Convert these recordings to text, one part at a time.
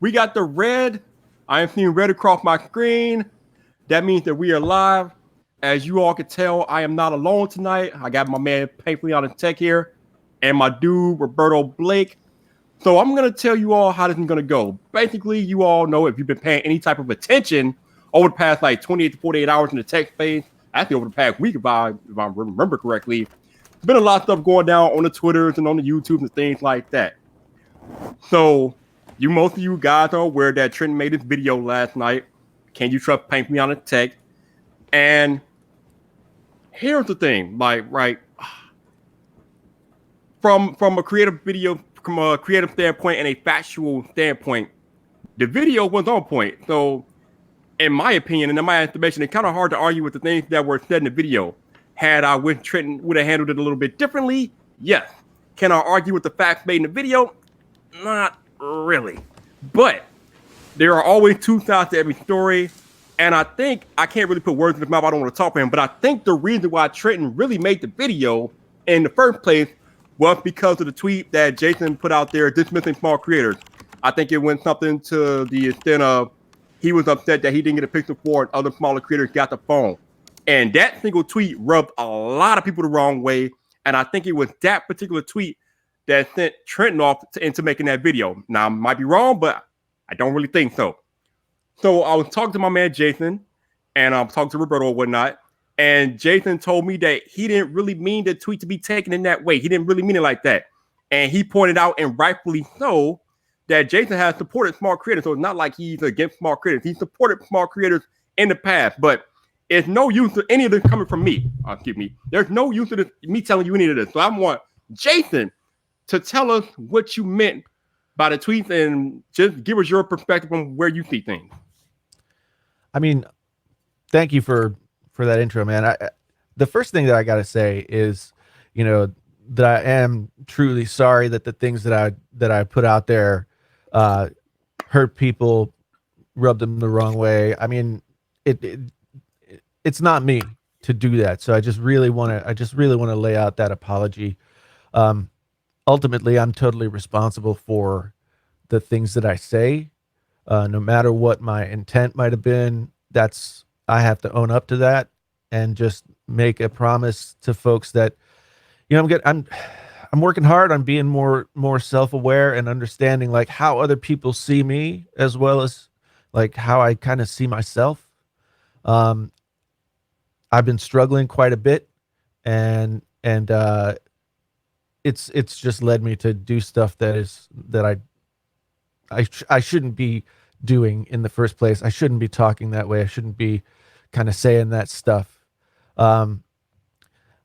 We got the red. I am seeing red across my screen. That means that we are live. As you all can tell, I am not alone tonight. I got my man Painfully on the Tech here and my dude Roberto Blake. So I'm gonna tell you all how this is gonna go. Basically, you all know if you've been paying any type of attention over the past like 28 to 48 hours in the tech space, actually over the past week, if I remember correctly, there's been a lot of stuff going down on the Twitters and on the YouTubes and things like that. So most of you guys are aware that Trent made this video last night. Can you trust Painfully on the Tech? And here's the thing, like right from a creative video, from a creative standpoint and a factual standpoint, the video was on point. So, in my opinion and in my estimation, it's kind of hard to argue with the things that were said in the video. Had I wish Trenton would have handled it a little bit differently? Yes. Can I argue with the facts made in the video? Not really. But there are always two sides to every story. And I think I can't really put words in his mouth. I don't want to talk for him. But I think the reason why Trenton really made the video in the first place was because of the tweet that Jason put out there dismissing small creators. I think it went something to the extent of he was upset that he didn't get a Pixel 4 and other smaller creators got the phone. And that single tweet rubbed a lot of people the wrong way. And I think it was that particular tweet that sent Trenton off into making that video. Now, I might be wrong, but I don't really think so. So I was talking to my man Jason, and I'm talking to Roberto or whatnot. And Jason told me that he didn't really mean the tweet to be taken in that way. He didn't really mean it like that. And he pointed out, and rightfully so, that Jason has supported small creators. So it's not like he's against small creators. He supported small creators in the past, but it's no use to any of this coming from me. Excuse me. There's no use to this, me telling you any of this. So I want Jason to tell us what you meant by the tweets and just give us your perspective on where you see things. I mean, thank you for that intro, man. The first thing that I got to say is, you know, that I am truly sorry that the things that I put out there hurt people, rubbed them the wrong way. I mean, it's not me to do that. So I just really want to lay out that apology. Ultimately, I'm totally responsible for the things that I say, no matter what my intent might have been. I have to own up to that and just make a promise to folks that, you know, I'm working hard on being more self-aware and understanding like how other people see me as well as like how I kind of see myself. Um, I've been struggling quite a bit, and it's just led me to do stuff that I shouldn't be doing in the first place. I shouldn't be talking that way. I shouldn't be kind of saying that stuff. Um,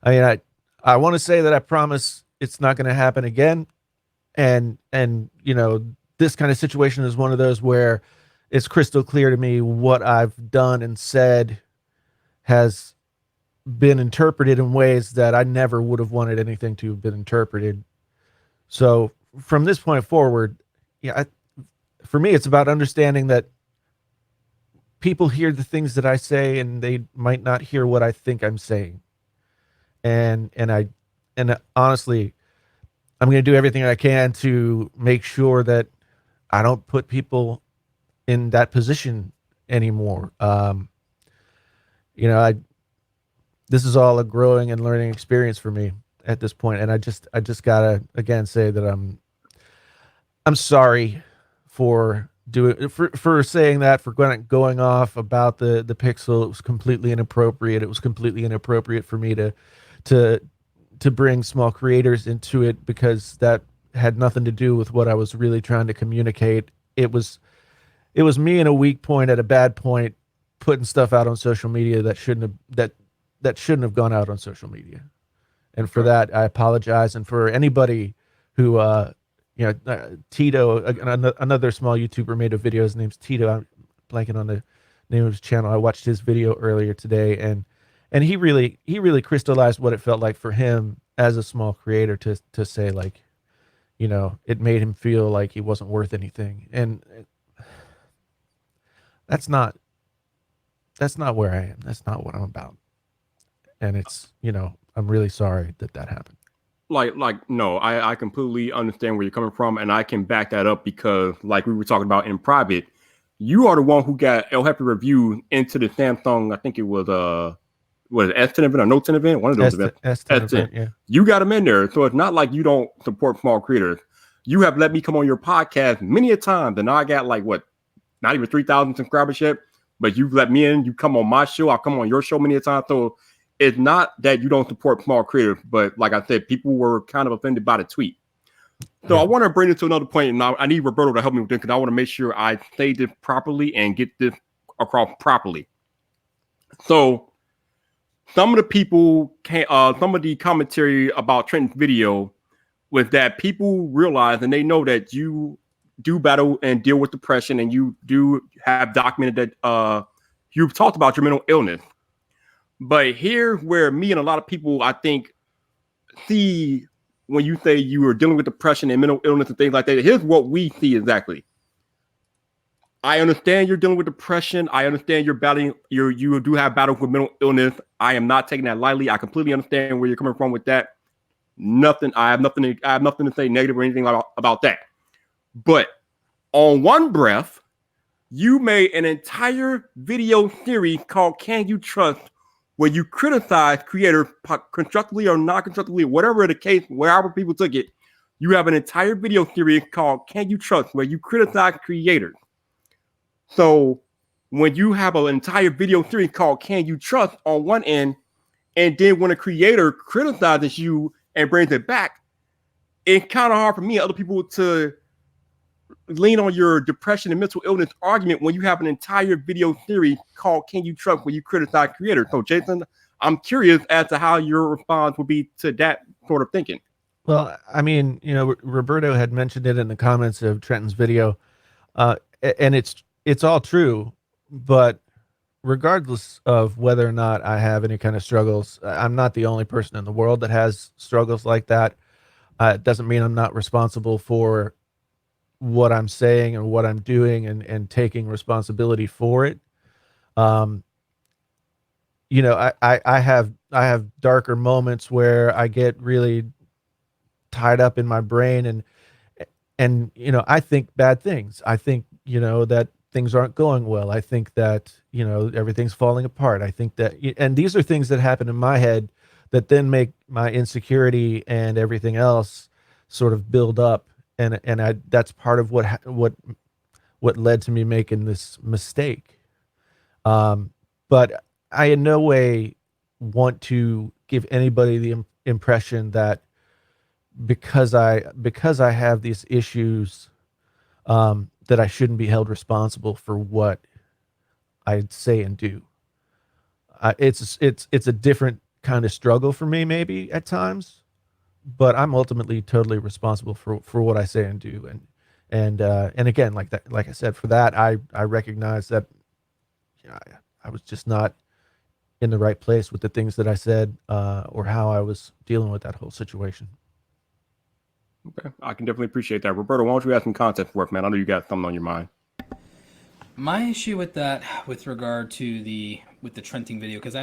I mean, I want to say that I promise it's not going to happen again. And, you know, this kind of situation is one of those where it's crystal clear to me what I've done and said has been interpreted in ways that I never would have wanted anything to have been interpreted. So from this point forward, yeah, for me, it's about understanding that people hear the things that I say and they might not hear what I think I'm saying. And honestly, I'm going to do everything I can to make sure that I don't put people in that position anymore. You know, this is all a growing and learning experience for me at this point, and I just gotta again say that I'm sorry for saying that, for going off about the Pixel. It was completely inappropriate. It was completely inappropriate for me to bring small creators into it, because that had nothing to do with what I was really trying to communicate. It was me in a weak point at a bad point, putting stuff out on social media that shouldn't have gone out on social media. And for that, I apologize. And for anybody who, Tito, another small YouTuber, made a video. His name's Tito. I'm blanking on the name of his channel. I watched his video earlier today, and he really crystallized what it felt like for him as a small creator to say, like, you know, it made him feel like he wasn't worth anything. And that's not where I am. That's not what I'm about. And it's, you know, I'm really sorry that happened. No, I completely understand where you're coming from, and I can back that up because, like we were talking about in private, you are the one who got El Happy Review into the Samsung. I think it was was it S10 event or Note 10 event? One of those events. S10 S10. event, yeah. You got them in there, so it's not like you don't support small creators. You have let me come on your podcast many a times, and I got like what, not even 3,000 subscribers yet, but you've let me in. You come on my show, I'll come on your show many a times. So it's not that you don't support small creators, but like I said, people were kind of offended by the tweet. So Yeah. I want to bring it to another point, and I need Roberto to help me with this because I want to make sure I say this properly and get this across properly. So some of the people some of the commentary about Trenton's video was that people realize and they know that you do battle and deal with depression, and you do have documented that you've talked about your mental illness. But here, where me and a lot of people, I think, see when you say you are dealing with depression and mental illness and things like that, here's what we see exactly. I understand you're dealing with depression. I understand you're battling. You do have battles with mental illness. I am not taking that lightly. I completely understand where you're coming from with that. I have nothing to say negative or anything about that. But on one breath, you made an entire video series called "Can You Trust," where you criticize creators constructively or not constructively, whatever the case, wherever people took it. You have an entire video series called "Can You Trust," where you criticize creators. So when you have an entire video series called "Can You Trust" on one end, and then when a creator criticizes you and brings it back, it's kind of hard for me and other people to lean on your depression and mental illness argument when you have an entire video series called "Can You Trust," where you criticize creators. So, Jason, I'm curious as to how your response would be to that sort of thinking. Well, I mean, Roberto had mentioned it in the comments of Trenton's video, and it's all true. But regardless of whether or not I have any kind of struggles, I'm not the only person in the world that has struggles like that. It doesn't mean I'm not responsible for what I'm saying and what I'm doing and taking responsibility for it. Um, I have darker moments where I get really tied up in my brain and I think bad things. I think, that things aren't going well. I think that, everything's falling apart. I think that, and these are things that happen in my head that then make my insecurity and everything else sort of build up. And that's part of what led to me making this mistake. But I in no way want to give anybody the impression that because I have these issues, that I shouldn't be held responsible for what I say and do. It's a different kind of struggle for me, maybe at times, but I'm ultimately totally responsible for what I say and do. And again, like I said, for that, I recognize that I was just not in the right place with the things that I said, or how I was dealing with that whole situation. Okay, I can definitely appreciate that. Roberto, why don't you add some content for it, man? I know you got something on your mind. My issue with that, with regard to the Trenting video, because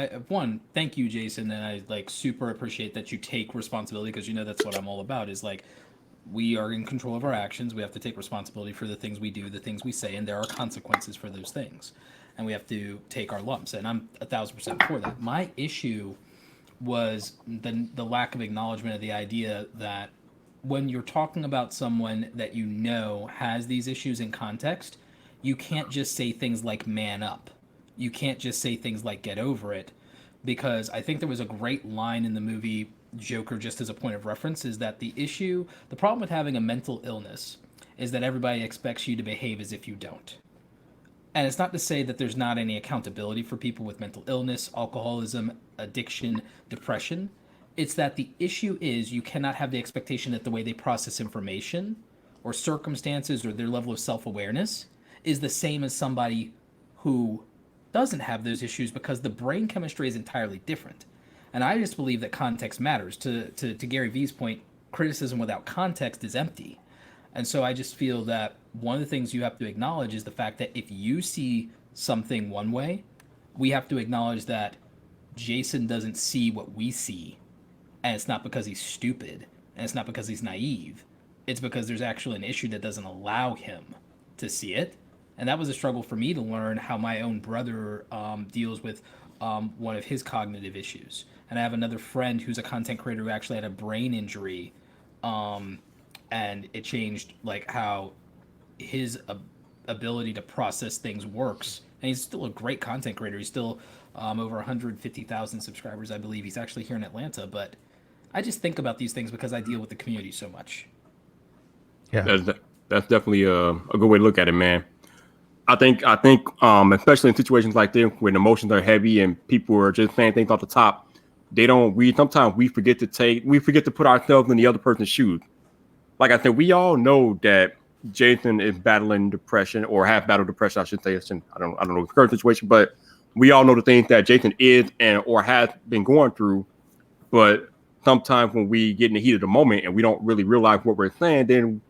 thank you, Jason, and I super appreciate that you take responsibility, because that's what I'm all about. Is we are in control of our actions. We have to take responsibility for the things we do, the things we say, and there are consequences for those things, and we have to take our lumps. And I'm 1,000% for that. My issue was the lack of acknowledgement of the idea that when you're talking about someone that has these issues in context, you can't just say things like "man up." You can't just say things like "get over it," because I think there was a great line in the movie Joker, just as a point of reference, is that the problem with having a mental illness is that everybody expects you to behave as if you don't. And it's not to say that there's not any accountability for people with mental illness, alcoholism, addiction, depression. It's that the issue is you cannot have the expectation that the way they process information or circumstances or their level of self-awareness is the same as somebody who doesn't have those issues, because the brain chemistry is entirely different. And I just believe that context matters. To Gary Vee's point, criticism without context is empty. And so I just feel that one of the things you have to acknowledge is the fact that if you see something one way, we have to acknowledge that Jason doesn't see what we see. And it's not because he's stupid. And it's not because he's naive. It's because there's actually an issue that doesn't allow him to see it. And that was a struggle for me to learn how my own brother deals with one of his cognitive issues. And I have another friend who's a content creator who actually had a brain injury, um, and it changed like how his ability to process things works. And he's still a great content creator. He's still over 150,000 subscribers, I believe. He's actually here in Atlanta. But I just think about these things because I deal with the community so much. Yeah. That's definitely a good way to look at it, man. I think especially in situations like this when emotions are heavy and people are just saying things off the top, sometimes we forget to put ourselves in the other person's shoes. Like I said, we all know that Jason is battling depression or have battled depression, I should say. I don't know the current situation, but we all know the things that Jason is or has been going through. But sometimes when we get in the heat of the moment and we don't really realize what we're saying, then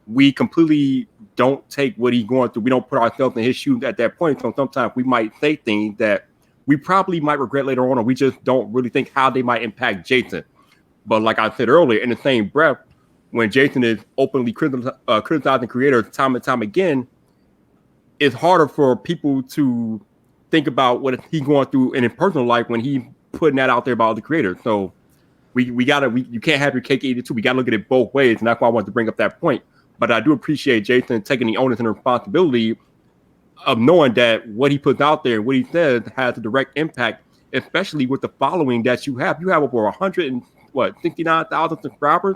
we completely don't take what he's going through. We don't put ourselves in his shoes at that point. So sometimes we might say things that we probably might regret later on, or we just don't really think how they might impact Jason. But like I said earlier, in the same breath, when Jason is openly criticizing creators time and time again, it's harder for people to think about what he's going through in his personal life when he's putting that out there about the creators. So you can't have your cake and eat it too. We gotta look at it both ways, and that's why I wanted to bring up that point. But I do appreciate Jason taking the onus and the responsibility of knowing that what he puts out there, what he says, has a direct impact, especially with the following that you have. You have over 69,000 subscribers.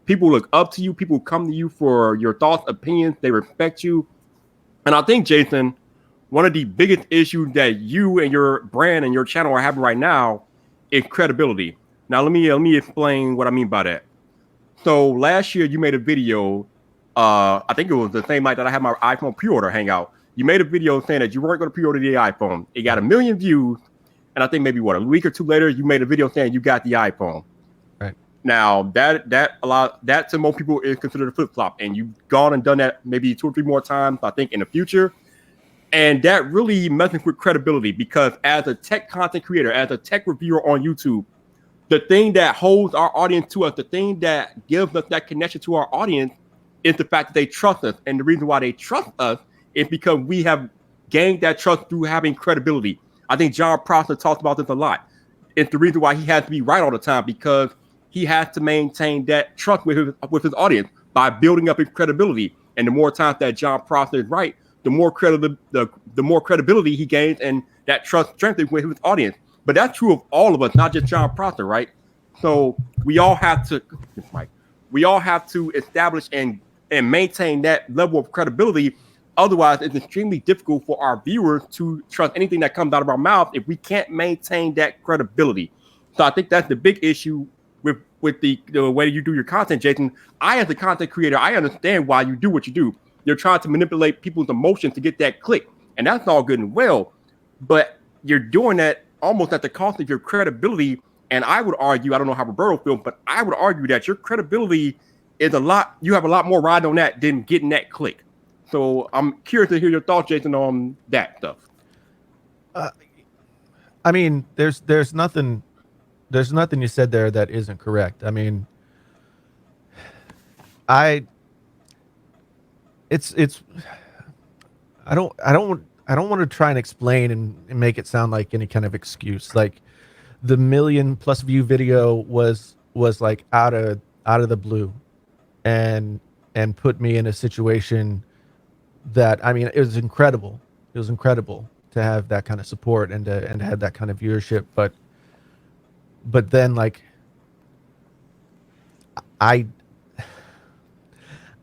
People look up to you. People come to you for your thoughts, opinions. They respect you. And I think, Jason, one of the biggest issues that you and your brand and your channel are having right now is credibility. Now, let me explain what I mean by that. So last year you made a video. I think it was the same night that I had my iPhone pre-order hangout. You made a video saying that you weren't going to pre-order the iPhone. It got 1 million views, and I think maybe a week or two later, you made a video saying you got the iPhone. Right. Now that to most people is considered a flip-flop, and you've gone and done that maybe 2 or 3 more times, I think, in the future. And that really messes with credibility because as a tech content creator, as a tech reviewer on YouTube, the thing that holds our audience to us, the thing that gives us that connection to our audience is the fact that they trust us. And the reason why they trust us is because we have gained that trust through having credibility. I think John Prosser talks about this a lot. It's the reason why he has to be right all the time because he has to maintain that trust with his audience by building up his credibility. And the more times that John Prosser is right, the more credibility he gains and that trust strengthens with his audience. But that's true of all of us, not just John Prosser, right? So we all have to establish and maintain that level of credibility. Otherwise, it's extremely difficult for our viewers to trust anything that comes out of our mouth if we can't maintain that credibility. So I think that's the big issue with the way you do your content, Jason. I, as a content creator, I understand why you do what you do. You're trying to manipulate people's emotions to get that click, and that's all good and well. But you're doing that almost at the cost of your credibility. And I would argue, I don't know how Roberto feels, but I would argue that your credibility is you have a lot more ride on that than getting that click. So I'm curious to hear your thoughts, Jason, on that stuff. I mean, there's nothing you said there that isn't correct. I mean, I don't want to try and explain and make it sound like any kind of excuse. Like the 1 million+ view video was like out of the blue and put me in a situation that, I mean, it was incredible. It was incredible to have that kind of support and to have that kind of viewership. But then like I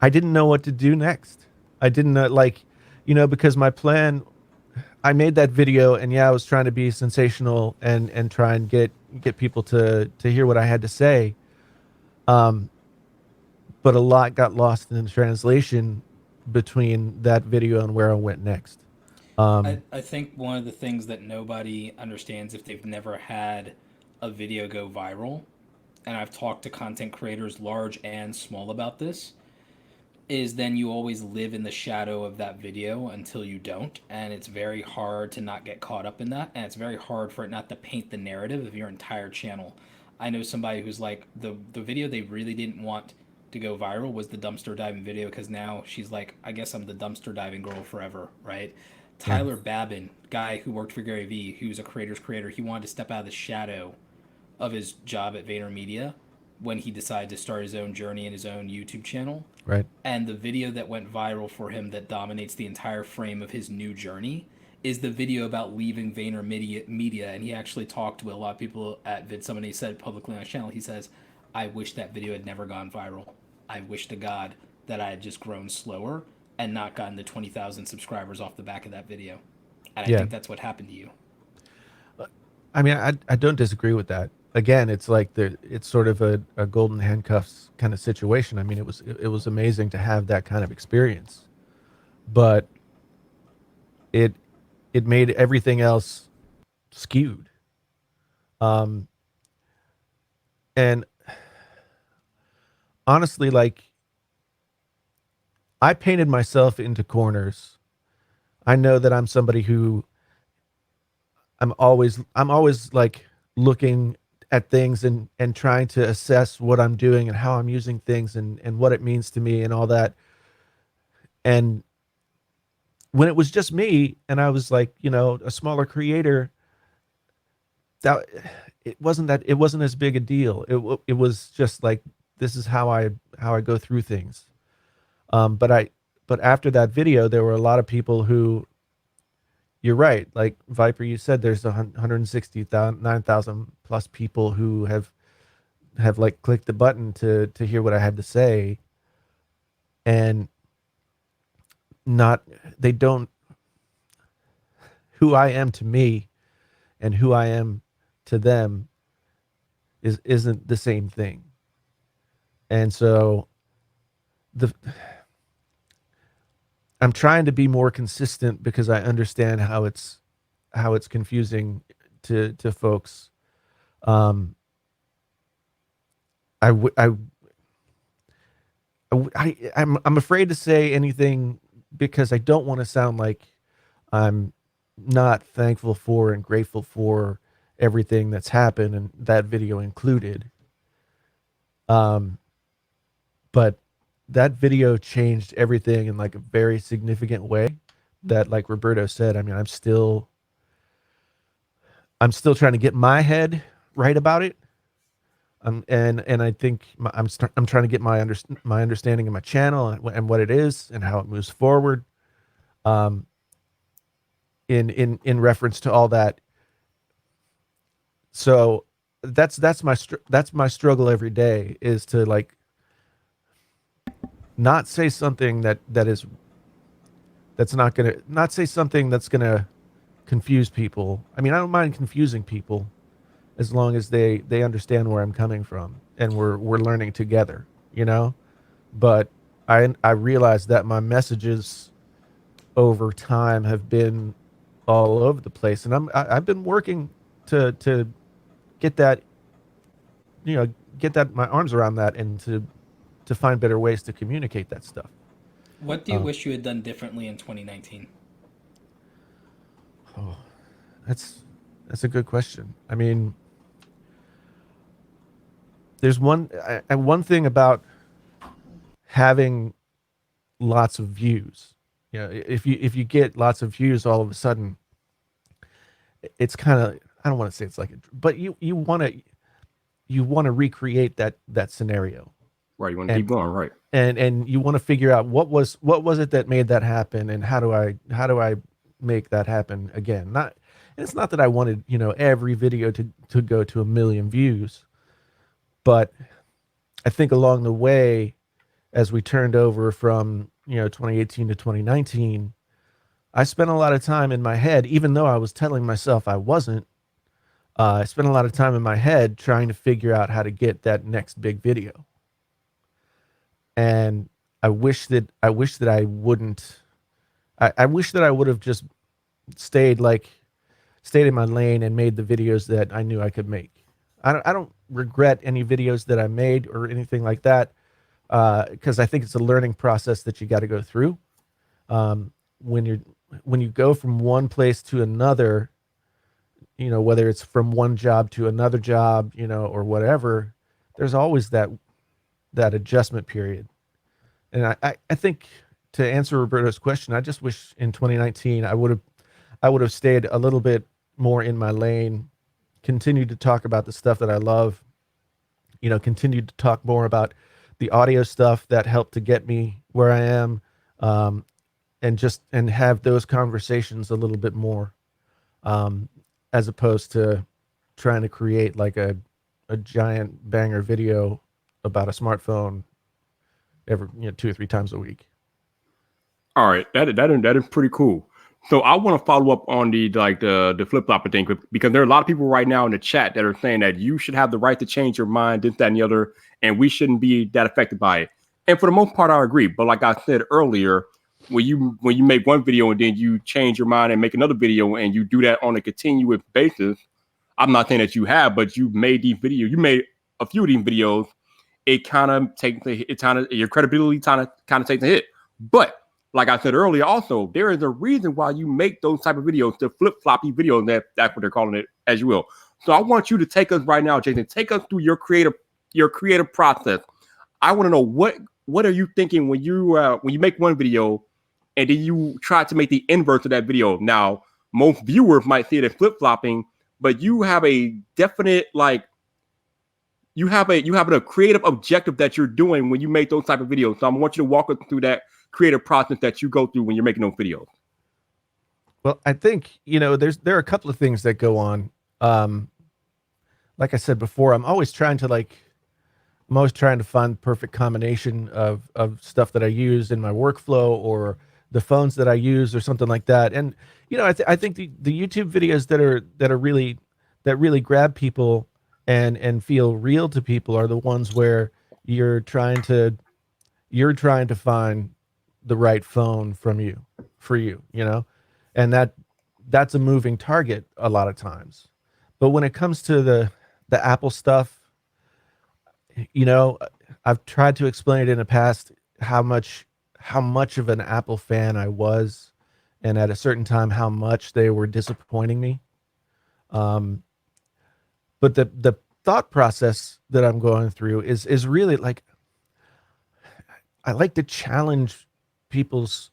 didn't know what to do next. I didn't know, like, because my plan, I made that video and I was trying to be sensational and try and get people to hear what I had to say. But a lot got lost in the translation between that video and where I went next. I think one of the things that nobody understands if they've never had a video go viral, and I've talked to content creators large and small about this, is then you always live in the shadow of that video until you don't. And it's very hard to not get caught up in that. And it's very hard for it not to paint the narrative of your entire channel. I know somebody who's like the video they really didn't want to go viral was the dumpster diving video because now she's like, I guess I'm the dumpster diving girl forever, right? Yeah. Tyler Babin, guy who worked for Gary Vee, who's a creator's creator, he wanted to step out of the shadow of his job at VaynerMedia when he decided to start his own journey and his own YouTube channel. Right. And the video that went viral for him that dominates the entire frame of his new journey is the video about leaving VaynerMedia. And he actually talked to a lot of people at VidSummit, and he said publicly on his channel, he says, I wish that video had never gone viral. I wish to God that I had just grown slower and not gotten the 20,000 subscribers off the back of that video. And I Yeah. think that's what happened to you. I mean, I don't disagree with that. Again, it's like it's sort of a golden handcuffs kind of situation. I mean, it was amazing to have that kind of experience, but it made everything else skewed. And honestly, like, I painted myself into corners. I know that I'm somebody who I'm always like looking at things and trying to assess what I'm doing and how I'm using things and what it means to me and all that. And when it was just me and I was like, you know, a smaller creator, that it wasn't as big a deal. It was just like, this is how I go through things. But after that video, there were a lot of people who, you're right. Like Viper, you said there's 169,000 plus people who have like clicked the button to hear what I had to say, and they don't, who I am to me and who I am to them isn't the same thing. And so I'm trying to be more consistent because I understand how it's confusing to folks. I'm afraid to say anything because I don't want to sound like I'm not thankful for and grateful for everything that's happened, and that video included. But that video changed everything in like a very significant way that, like Roberto said, I mean, I'm still trying to get my head right about it. And I think I'm trying to get my understanding of my channel and what it is and how it moves forward. In reference to all that. So that's my struggle every day, is to like not say something that's not say something that's gonna confuse people. I mean, I don't mind confusing people as long as they understand where I'm coming from and we're learning together, you know. But I realize that my messages over time have been all over the place, and I've been working to get that, you know, my arms around that and to find better ways to communicate that stuff. What do you wish you had done differently in 2019? Oh, that's a good question. I mean, there's one thing about having lots of views. You know, if you get lots of views all of a sudden, it's kind of, I don't want to say it's like, but you want to recreate that scenario. Right. You want to keep going. Right. And you want to figure out what was it that made that happen, and how do I make that happen again? And it's not that I wanted, you know, every video to go to 1 million views, but I think along the way, as we turned over from, you know, 2018 to 2019, I spent a lot of time in my head, even though I was telling myself I wasn't. I spent a lot of time in my head trying to figure out how to get that next big video. And I wish that I would have just stayed in my lane and made the videos that I knew I could make. I don't regret any videos that I made or anything like that, because I think it's a learning process that you got to go through. When you go from one place to another, you know, whether it's from one job to another job, you know, or whatever, there's always that adjustment period. And I think, to answer Roberto's question, I just wish in 2019 I would have stayed a little bit more in my lane, continued to talk about the stuff that I love, you know, continued to talk more about the audio stuff that helped to get me where I am, um, and have those conversations a little bit more, um, as opposed to trying to create like a giant banger video about a smartphone every, you know, 2 or 3 times a week. All right, that is pretty cool. So I want to follow up on the flip flopper thing, because there are a lot of people right now in the chat that are saying that you should have the right to change your mind, this, that, and the other, and we shouldn't be that affected by it. And for the most part, I agree. But like I said earlier, when you make one video and then you change your mind and make another video, and you do that on a continuous basis, I'm not saying that you have, but you made these videos. You made a few of these videos. It kind of takes your credibility kind of takes a hit. But like I said earlier, also there is a reason why you make those type of videos, the flip floppy videos. That's what they're calling it, as you will. So I want you to take us right now, Jason. Take us through your creative process. I want to know what are you thinking when you make one video, and then you try to make the inverse of that video. Now, most viewers might see it as flip flopping, but you have a definite you have a creative objective that you're doing when you make those type of videos. So I want you to walk us through that creative process that you go through when you're making those videos. Well, I think, you know, there are a couple of things that go on. Like I said before, I'm always trying to find the perfect combination of stuff that I use in my workflow, or the phones that I use, or something like that. And, you know, I think the YouTube videos that really grab people and feel real to people are the ones where you're trying to find the right phone for you, you know, and that's a moving target a lot of times. But when it comes to the Apple stuff, you know, I've tried to explain it in the past how much of an Apple fan I was, and at a certain time how much they were disappointing me. But the thought process that I'm going through is really like, I like to challenge people's,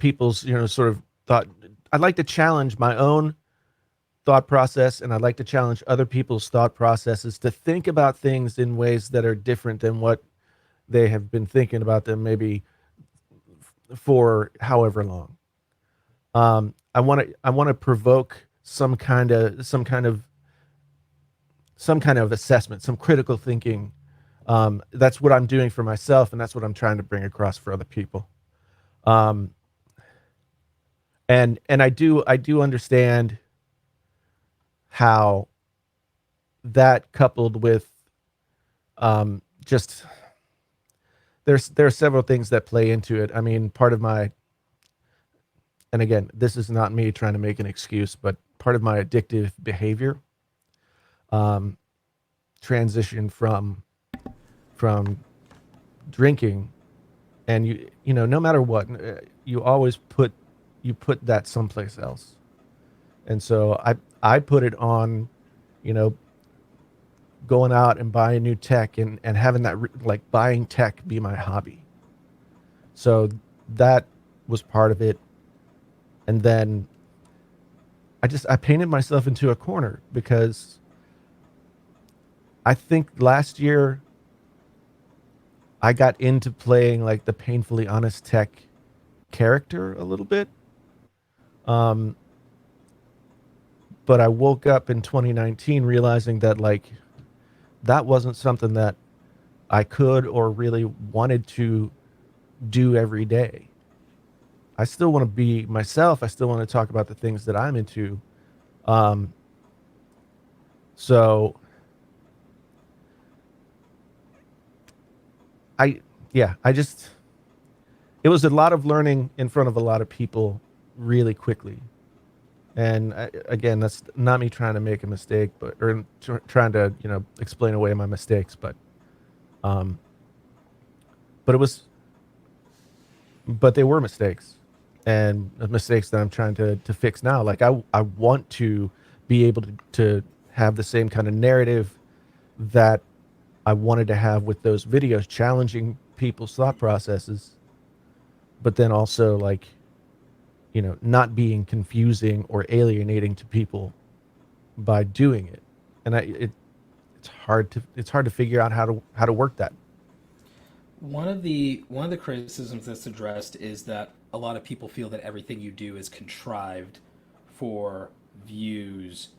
you know, sort of thought. I'd like to challenge my own thought process, and I'd like to challenge other people's thought processes to think about things in ways that are different than what they have been thinking about them, maybe for however long. I want to provoke some kind of assessment, some critical thinking. That's what I'm doing for myself, and that's what I'm trying to bring across for other people. And I do understand how that, coupled with just there are several things that play into it. I mean, part of my, and again, this is not me trying to make an excuse, but part of my addictive behavior transition from drinking, and you know, no matter what, you always put that someplace else. And so I put it on, you know, going out and buying new tech, and having that like buying tech be my hobby. So that was part of it. And then I painted myself into a corner, because I think last year I got into playing like the painfully honest tech character a little bit. But I woke up in 2019 realizing that like that wasn't something that I could or really wanted to do every day. I still want to be myself. I still want to talk about the things that I'm into. So it was a lot of learning in front of a lot of people really quickly. And again, that's not me trying to make a mistake, or trying to, you know, explain away my mistakes, but they were mistakes, and mistakes that I'm trying to fix now. Like I want to be able to have the same kind of narrative that I wanted to have with those videos, challenging people's thought processes, but then also like, you know, not being confusing or alienating to people by doing it. And it's hard to figure out how to work that. One of the criticisms that's addressed is that a lot of people feel that everything you do is contrived for views,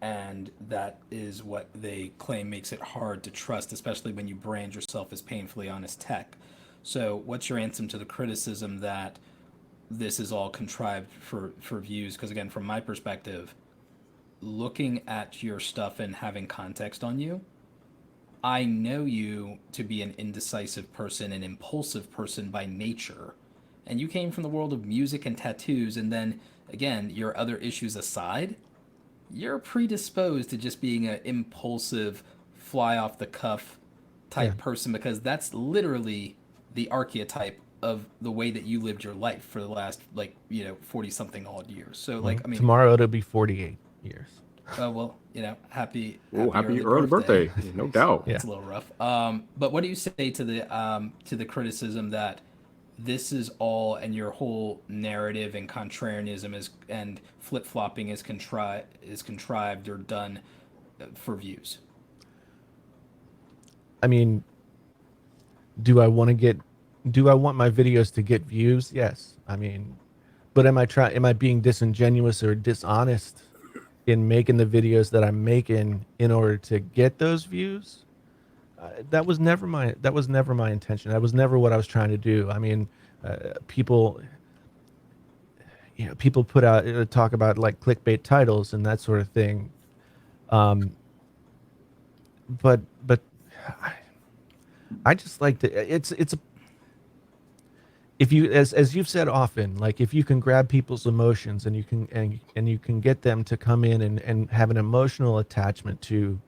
and that is what they claim makes it hard to trust, especially when you brand yourself as painfully honest tech. So, what's your answer to the criticism that this is all contrived for views? Because again, from my perspective, looking at your stuff and having context on you, I know you to be an indecisive person, an impulsive person by nature. And you came from the world of music and tattoos, and then, again, your other issues aside, you're predisposed to just being an impulsive, fly off the cuff type person, because that's literally the archetype of the way that you lived your life for the last, like, 40 something odd years. So, like, I mean, Tomorrow it'll be 48 years. well, happy early birthday. No doubt. It's a little rough. But what do you say to the criticism that this is all, and your whole narrative and contrarianism is, and flip flopping is contrived or done for views? I mean, do I want my videos to get views? Yes. I mean, but am I being disingenuous or dishonest in making the videos that I'm making in order to get those views? That was never my intention. That was never what I was trying to do. I mean, people put out talk about like clickbait titles and that sort of thing. But I just like to. It's if you, as you've said often, like if you can grab people's emotions and you can get them to come in and have an emotional attachment to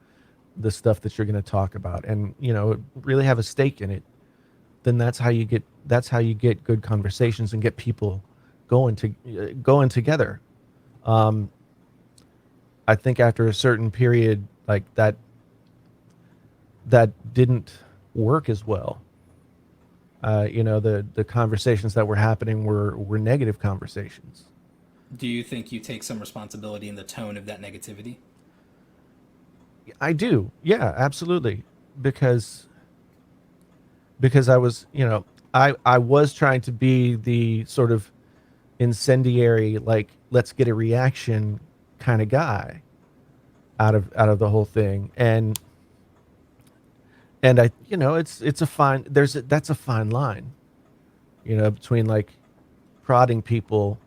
the stuff that you're going to talk about, and really have a stake in it, then that's how you get good conversations and get people going together. I think after a certain period, like that didn't work as well. The conversations that were happening were negative conversations. Do you think you take some responsibility in the tone of that negativity? I do. Yeah, absolutely. Because I was, I was trying to be the sort of incendiary, like, let's get a reaction kind of guy out of the whole thing. And I, that's a fine line, between like prodding people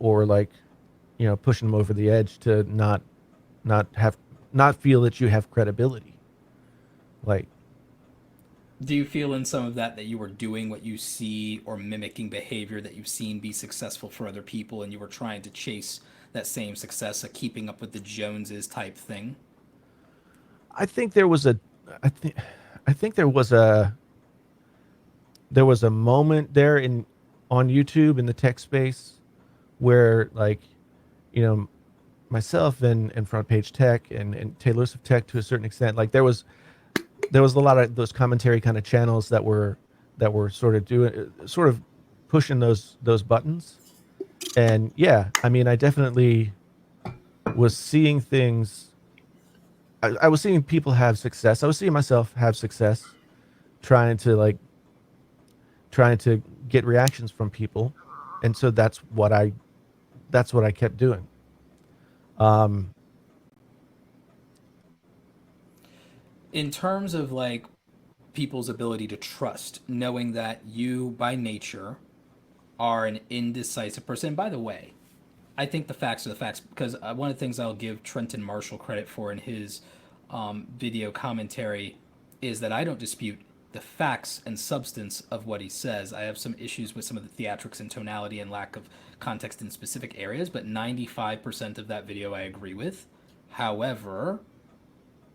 or like, pushing them over the edge to not feel that you have credibility. Like, do you feel in some of that you were doing what you see, or mimicking behavior that you've seen be successful for other people, and you were trying to chase that same success, a keeping up with the Joneses type thing? I think there was a moment there on YouTube in the tech space where, like, myself and Front Page Tech and Taylor's Tech to a certain extent, like there was a lot of those commentary kind of channels that were sort of pushing those buttons. And yeah, I mean, I definitely was seeing things. I was seeing people have success. I was seeing myself have success, trying to get reactions from people, and so that's what I kept doing. In terms of like people's ability to trust, knowing that you by nature are an indecisive person. And by the way, I think the facts are the facts, because one of the things I'll give Trenton Marshall credit for in his video commentary is that I don't dispute the facts and substance of what he says. I have some issues with some of the theatrics and tonality and lack of context in specific areas, but 95% of that video I agree with. However,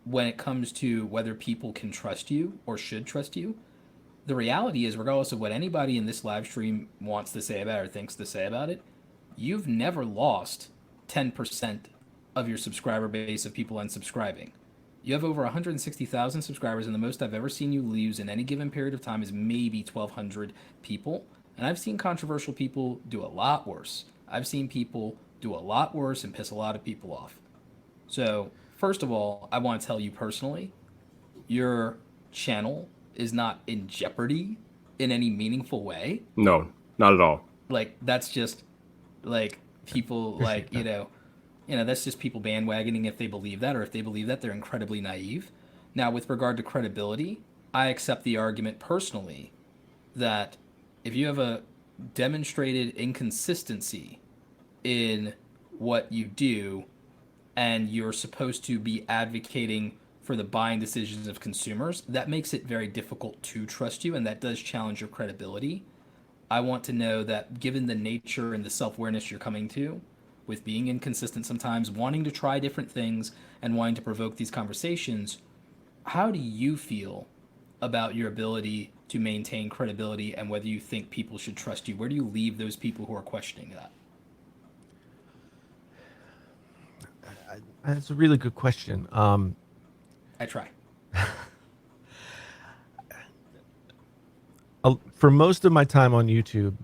when it comes to whether people can trust you or should trust you, the reality is, regardless of what anybody in this live stream wants to say about it or thinks to say about it, you've never lost 10% of your subscriber base of people unsubscribing. You have over 160,000 subscribers, and the most I've ever seen you lose in any given period of time is maybe 1,200 people. And I've seen controversial people do a lot worse. I've seen people do a lot worse and piss a lot of people off. So, first of all, I want to tell you personally, your channel is not in jeopardy in any meaningful way. No, not at all. Like, that's just like people like, that's just people bandwagoning if they believe that, or if they believe that, they're incredibly naive. Now, with regard to credibility, I accept the argument personally that if you have a demonstrated inconsistency in what you do and you're supposed to be advocating for the buying decisions of consumers, that makes it very difficult to trust you, and that does challenge your credibility. I want to know that given the nature and the self-awareness you're coming to with being inconsistent sometimes, wanting to try different things and wanting to provoke these conversations, how do you feel about your ability to maintain credibility and whether you think people should trust you? Where do you leave those people who are questioning that? That's a really good question. I try. For most of my time on YouTube,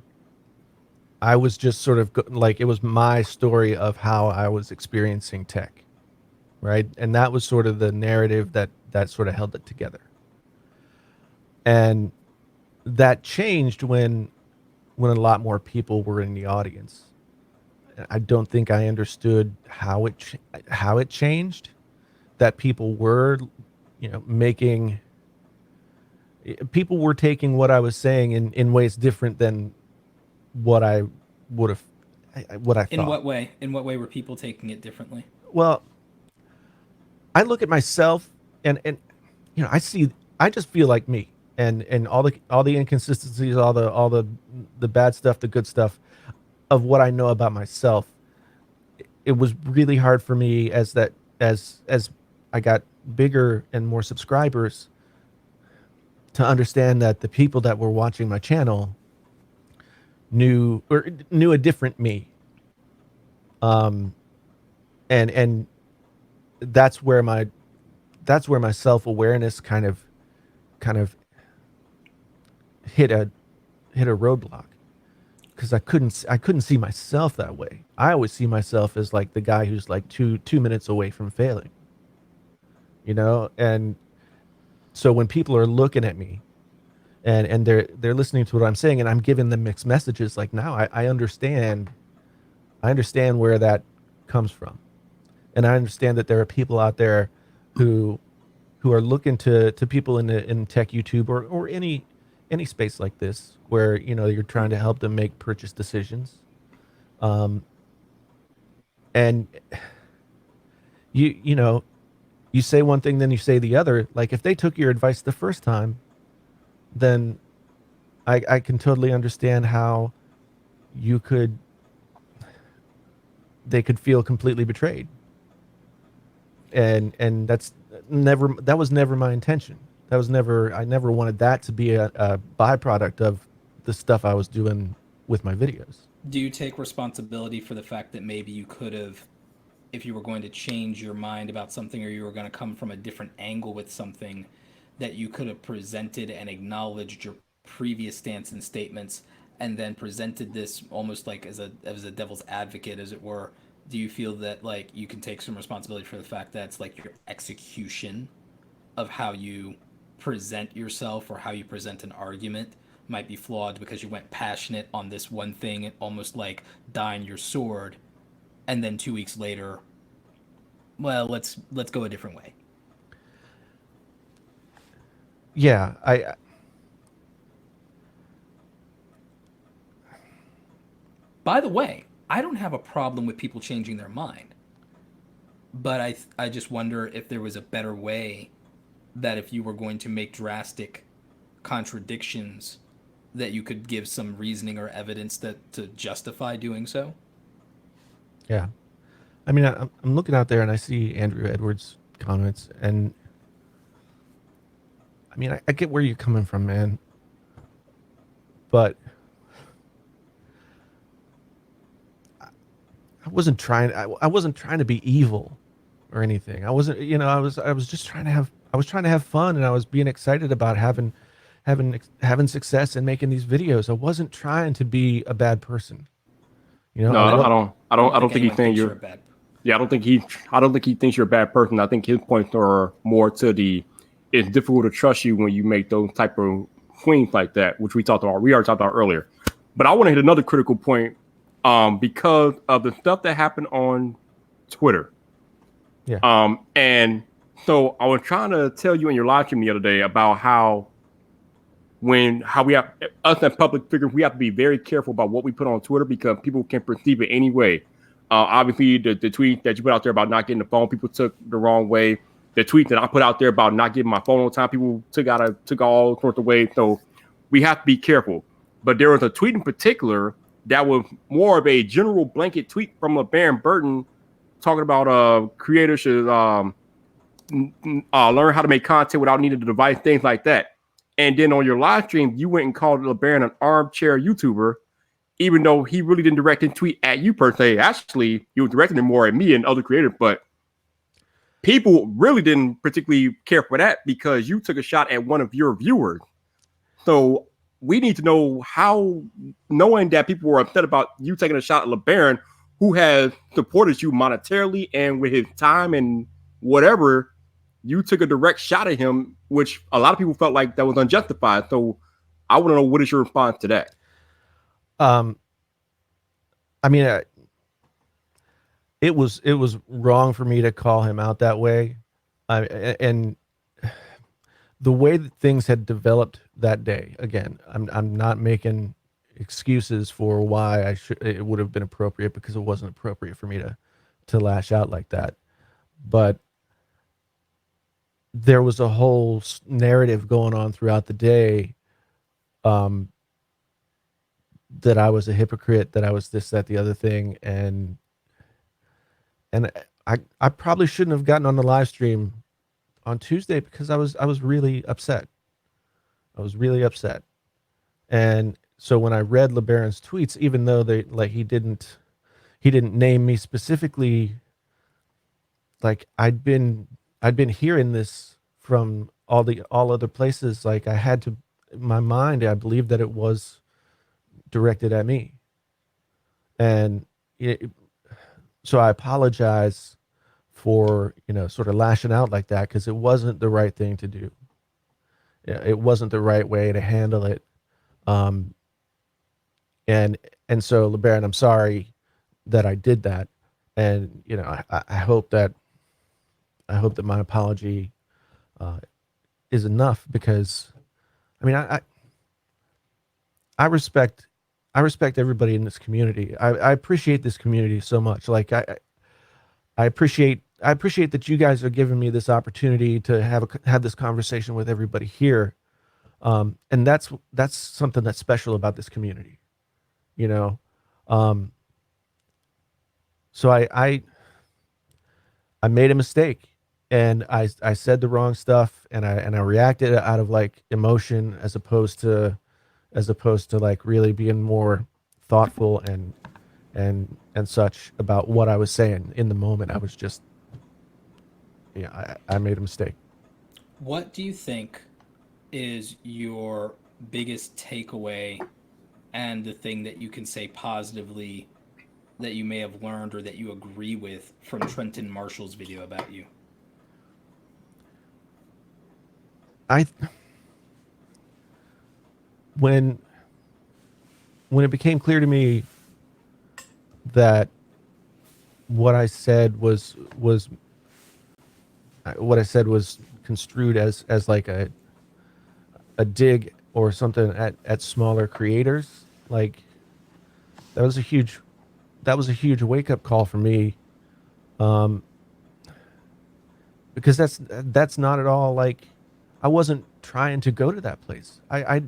I was just sort of like, it was my story of how I was experiencing tech, right? And that was sort of the narrative that sort of held it together. And that changed when a lot more people were in the audience. I don't think I understood how it changed, that people were, people were taking what I was saying in ways different than what I would have, what I thought. In what way? In what way were people taking it differently? Well, I look at myself and I just feel like me, and all the inconsistencies, all the bad stuff, the good stuff of what I know about myself. It was really hard for me as I got bigger and more subscribers to understand that the people that were watching my channel knew a different me. And that's where my self-awareness kind of hit a roadblock, because I couldn't see myself that way. I always see myself as like the guy who's like two minutes away from failing, and so when people are looking at me and they're listening to what I'm saying, and I'm giving them mixed messages, like, now I understand where that comes from. And I understand that there are people out there who are looking to people in tech YouTube or any space like this, where you're trying to help them make purchase decisions. And you say one thing, then you say the other. Like, if they took your advice the first time, then I can totally understand how they could feel completely betrayed. And that was never my intention. I never wanted that to be a byproduct of the stuff I was doing with my videos. Do you take responsibility for the fact that maybe you could have, if you were going to change your mind about something, or you were going to come from a different angle with something, that you could have presented and acknowledged your previous stance and statements, and then presented this almost like as a devil's advocate, as it were? Do you feel that like you can take some responsibility for the fact that it's like your execution of how you present yourself or how you present an argument might be flawed because you went passionate on this one thing, almost like dying your sword, and then 2 weeks later, well, let's go a different way? Yeah, By the way, I don't have a problem with people changing their mind, but I just wonder if there was a better way, that if you were going to make drastic contradictions, that you could give some reasoning or evidence to justify doing so. Yeah. I mean, I'm looking out there and I see Andrew Edwards' comments, and I mean, I get where you're coming from, man. But I wasn't trying to be evil or anything. I wasn't, I was just trying to have fun, and I was being excited about having success and making these videos. I wasn't trying to be a bad person. No, I don't think he's anyone saying thinks you're you're. a bad. Yeah, I don't think he thinks you're a bad person. I think his points are more to the. It's difficult to trust you when you make those type of swings like that, which we talked about. We already talked about earlier. But I want to hit another critical point, because of the stuff that happened on Twitter. Yeah. And so I was trying to tell you in your live stream the other day about how we have us as public figures, we have to be very careful about what we put on Twitter because people can perceive it anyway. Obviously, the tweet that you put out there about not getting the phone, people took the wrong way. The tweet that I put out there about not getting my phone on time, people took all sorts of ways. So we have to be careful. But there was a tweet in particular that was more of a general blanket tweet from LeBaron Burton talking about creators should learn how to make content without needing a device, things like that. And then on your live stream, you went and called LeBaron an armchair YouTuber, even though he really didn't direct his tweet at you per se. Actually, he was directing it more at me and other creators, but people really didn't particularly care for that because you took a shot at one of your viewers. So we need to know how, knowing that people were upset about you taking a shot at LeBaron, who has supported you monetarily and with his time and whatever, you took a direct shot at him, which a lot of people felt like that was unjustified. So I want to know, what is your response to that? I mean, it was wrong for me to call him out that way. And the way that things had developed that day, again, I'm not making excuses for why it would have been appropriate, because it wasn't appropriate for me to lash out like that. But there was a whole narrative going on throughout the day, that I was a hypocrite, that I was this, that, the other thing. And I probably shouldn't have gotten on the live stream on Tuesday because I was really upset. I was really upset. And so when I read LeBaron's tweets, even though he didn't name me specifically, like I'd been hearing this from all other places. Like I had to, in my mind, I believed that it was directed at me. And so I apologize for, sort of lashing out like that, because it wasn't the right thing to do. Yeah, it wasn't the right way to handle it. And so LeBaron, I'm sorry that I did that. And, I hope that my apology is enough, because I mean, I respect everybody in this community. I appreciate this community so much. Like I appreciate that you guys are giving me this opportunity to have this conversation with everybody here. And that's something that's special about this community, So I made a mistake, and I said the wrong stuff, and I reacted out of like emotion as opposed to like really being more thoughtful and such about what I was saying in the moment. I was just, I made a mistake. What do you think is your biggest takeaway and the thing that you can say positively that you may have learned or that you agree with from Trenton Marshall's video about you? When it became clear to me that what I said was construed as like a dig or something at smaller creators, like that was a huge wake up call for me, because that's not at all like, I wasn't trying to go to that place. I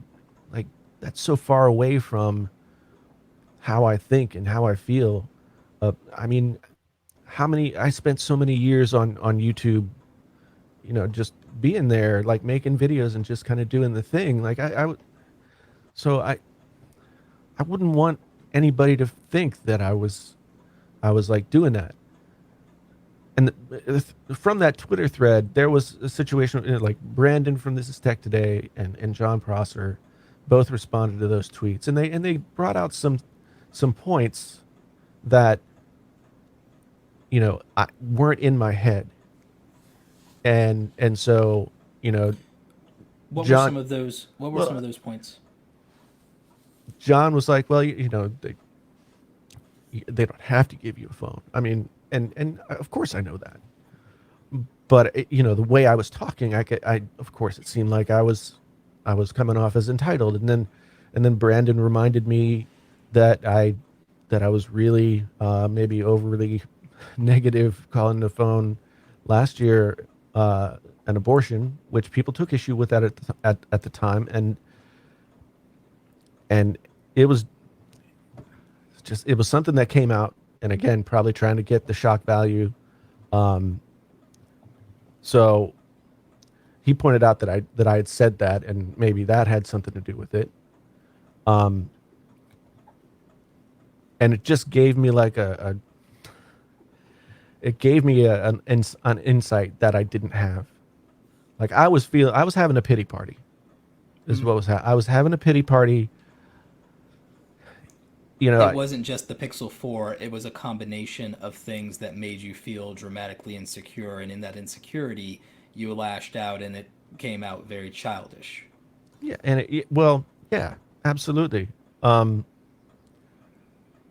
like, that's so far away from how I think and how I feel. I mean, I spent so many years on YouTube, just being there, like making videos and just kind of doing the thing. Like I wouldn't want anybody to think that I was I was like doing that. And from that Twitter thread, there was a situation, like Brandon from This Is Tech Today and John Prosser both responded to those tweets, and they brought out some points that weren't in my head, and so What John, were some of those? What were some of those points? John was like, well, they don't have to give you a phone. I mean, and of course I know that, but the way I was talking, I of course it seemed like I was coming off as entitled, and then Brandon reminded me that I was really maybe overly negative calling the phone last year an abortion, which people took issue with that at the time, and it was something that came out, and again, probably trying to get the shock value. So he pointed out that I had said that, and maybe that had something to do with it. And it just gave me like an insight that I didn't have. Like I was having a pity party. Is what I was having a pity party. It wasn't just the Pixel 4, it was a combination of things that made you feel dramatically insecure, and in that insecurity, you lashed out, and it came out very childish. Yeah, and yeah, absolutely. I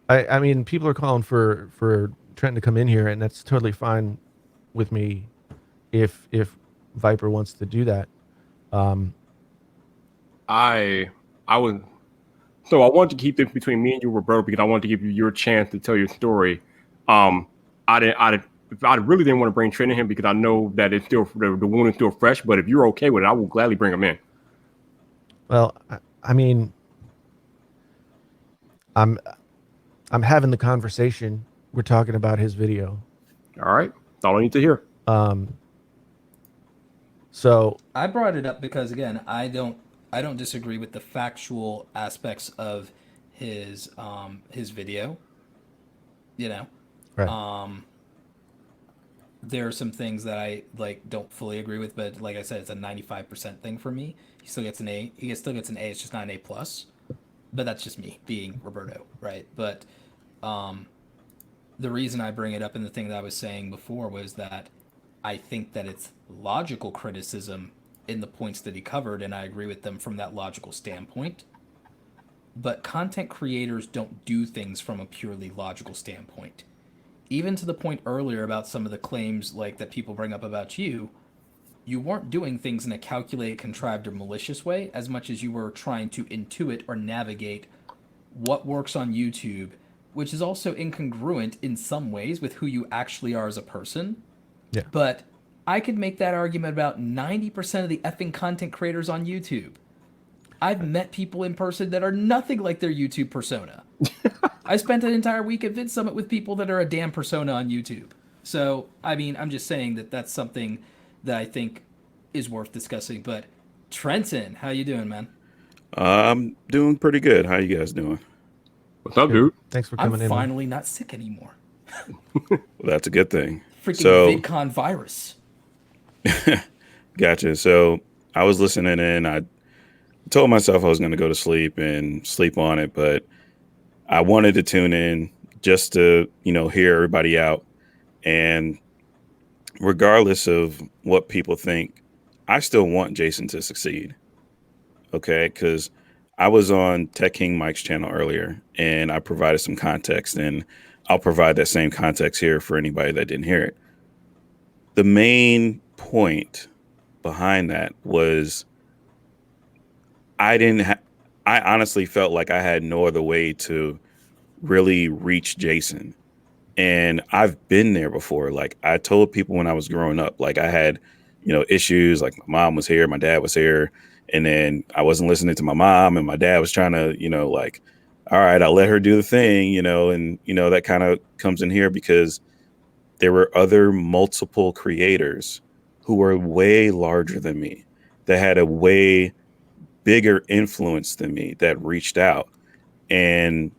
mean, people are calling for Trent to come in here, and that's totally fine with me if Viper wants to do that. I would. So I wanted to keep this between me and you, Roberto, because I wanted to give you your chance to tell your story. I really didn't want to bring Trent in because I know that it's still the wound is still fresh. But if you're okay with it, I will gladly bring him in. Well, I mean, I'm having the conversation. We're talking about his video. All right, that's all I need to hear. So I brought it up because again, I don't disagree with the factual aspects of his video. right. There are some things that I don't fully agree with, but like I said, it's a 95% thing for me. He still gets an A. He still gets an A. It's just not an A plus. But that's just me being Roberto, right? But the reason I bring it up and the thing that I was saying before was that I think that it's logical criticism in the points that he covered, and I agree with them from that logical standpoint. But content creators don't do things from a purely logical standpoint. Even to the point earlier about some of the claims that people bring up about you weren't doing things in a calculated, contrived, or malicious way as much as you were trying to intuit or navigate what works on YouTube, which is also incongruent in some ways with who you actually are as a person. Yeah. But I could make that argument about 90% of the effing content creators on YouTube. I've met people in person that are nothing like their YouTube persona. I spent an entire week at VidSummit with people that are a damn persona on YouTube. So, I mean, I'm just saying that that's something that I think is worth discussing. But Trenton, how you doing, man? I'm doing pretty good. How you guys doing? What's up, dude? Thanks for coming I'm in. finally not sick anymore. Well, that's a good thing. Freaking VidCon virus. Gotcha. So I was listening in. I told myself I was going to go to sleep and sleep on it, but I wanted to tune in just to, hear everybody out. And regardless of what people think, I still want Jason to succeed. Okay. Because I was on Tech King Mike's channel earlier and I provided some context, and I'll provide that same context here for anybody that didn't hear it. The main point behind that was I honestly felt like I had no other way to really reach Jason. And I've been there before. Like I told people when I was growing up, like I had, issues, like my mom was here, my dad was here, and then I wasn't listening to my mom, and my dad was trying to, all right, I'll let her do the thing, and, that kind of comes in here because there were other multiple creators who were way larger than me, that had a way bigger influence than me, that reached out. And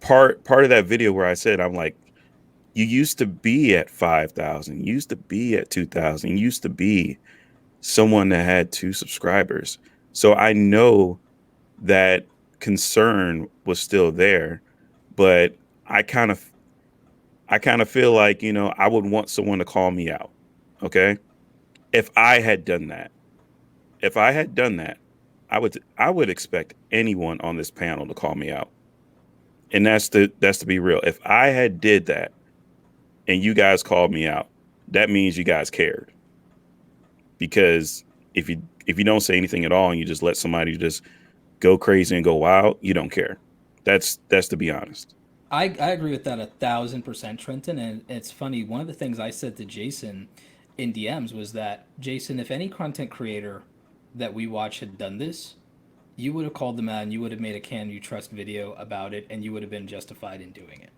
part of that video where I said, I'm like, you used to be at 5,000, you used to be at 2,000, you used to be someone that had 2 subscribers. So I know that concern was still there, but I kind of feel like, you know, I would want someone to call me out. Okay. If I had done that, I would expect anyone on this panel to call me out. And that's to be real. If I had did that and you guys called me out, that means you guys cared. Because if you don't say anything at all and you just let somebody just go crazy and go wild, you don't care. That's to be honest. I agree with that 1,000%, Trenton. And it's funny. One of the things I said to Jason in DMs was that, Jason, if any content creator that we watch had done this, you would have called them out and you would have made a Can You Trust video about it, and you would have been justified in doing it.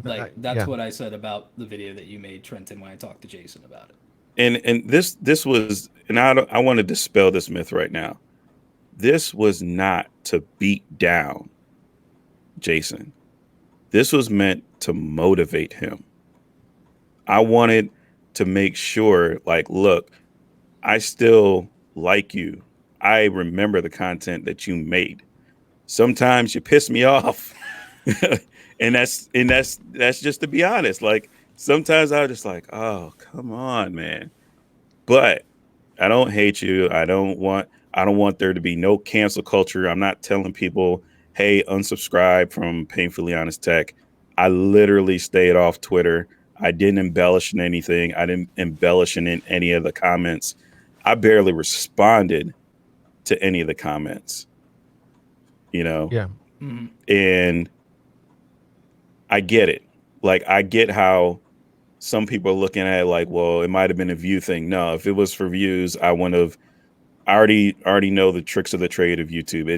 Like, that's what I said about the video that you made, Trenton, when I talked to Jason about it. And this was, and I want to dispel this myth right now. This was not to beat down Jason. This was meant to motivate him. I wanted to make sure, like, look, I still like you. I remember the content that you made. Sometimes you piss me off. and that's just to be honest. Like, sometimes I was just like, oh, come on, man. But I don't hate you. I don't want there to be no cancel culture. I'm not telling people, hey, unsubscribe from Painfully Honest Tech. I literally stayed off Twitter. I didn't embellish in anything. I didn't embellish in any of the comments. I barely responded to any of the comments, you know? Yeah. Mm-hmm. And I get it. Like, I get how some people are looking at it like, well, it might have been a view thing. No, if it was for views, I wouldn't have. I already know the tricks of the trade of YouTube.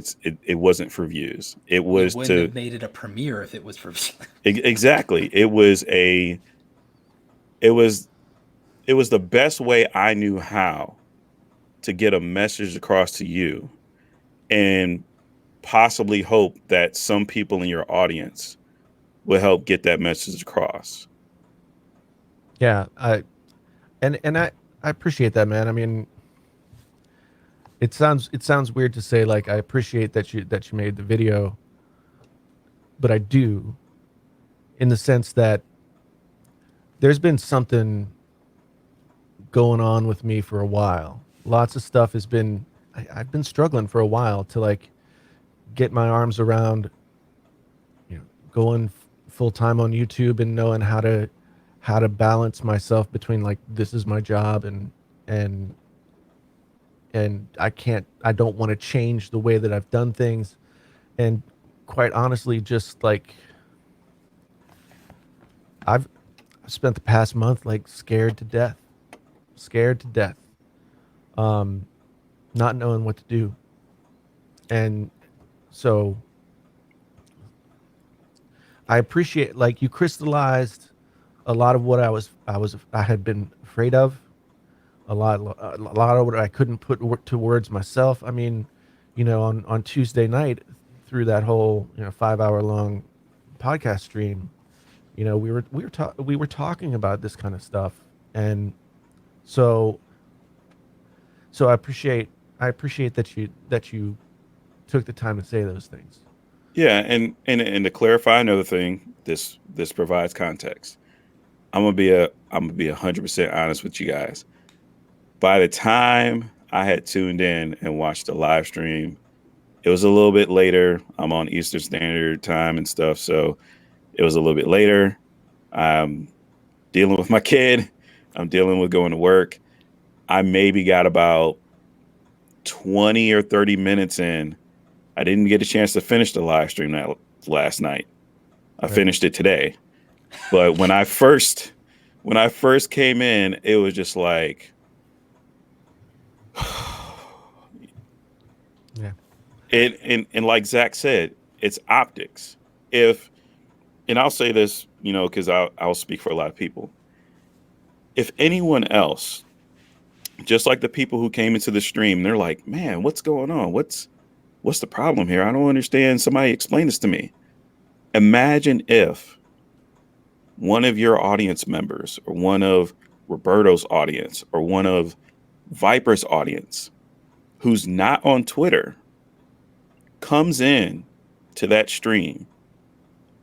It wasn't for views. It was you wouldn't have made it a premiere if it was for views. Exactly. It was the best way I knew how to get a message across to you, and possibly hope that some people in your audience will help get that message across. Yeah, I appreciate that, man. I mean, it sounds weird to say, like, I appreciate that you made the video, but I do, in the sense that there's been something going on with me for a while. Lots of stuff has been, I've been struggling for a while to, like, get my arms around, you know, going full time on YouTube and knowing how to balance myself between, like, this is my job and I don't want to change the way that I've done things. And quite honestly, just like, I've spent the past month, like, scared to death, not knowing what to do. And so I appreciate, like, you crystallized a lot of what I had been afraid of, a lot of what I couldn't put to words myself. I mean, you know, on Tuesday night, through that whole, you know, 5-hour long podcast stream, you know, we were talking about this kind of stuff. And so I appreciate that you took the time to say those things. Yeah, and to clarify another thing, this provides context. I'm gonna be 100% honest with you guys. By the time I had tuned in and watched the live stream, it was a little bit later. I'm on Eastern Standard Time and stuff, so it was a little bit later. I'm dealing with my kid. I'm dealing with going to work. I maybe got about 20 or 30 minutes in. I didn't get a chance to finish the live stream last night. I finished it today. But when I first came in, it was just like, yeah. And like Zach said, it's optics. And I'll say this, you know, because I'll speak for a lot of people. If anyone else, just like the people who came into the stream, they're like, man, what's going on? What's the problem here? I don't understand. Somebody explain this to me. Imagine if one of your audience members or one of Roberto's audience or one of Viper's audience who's not on Twitter comes in to that stream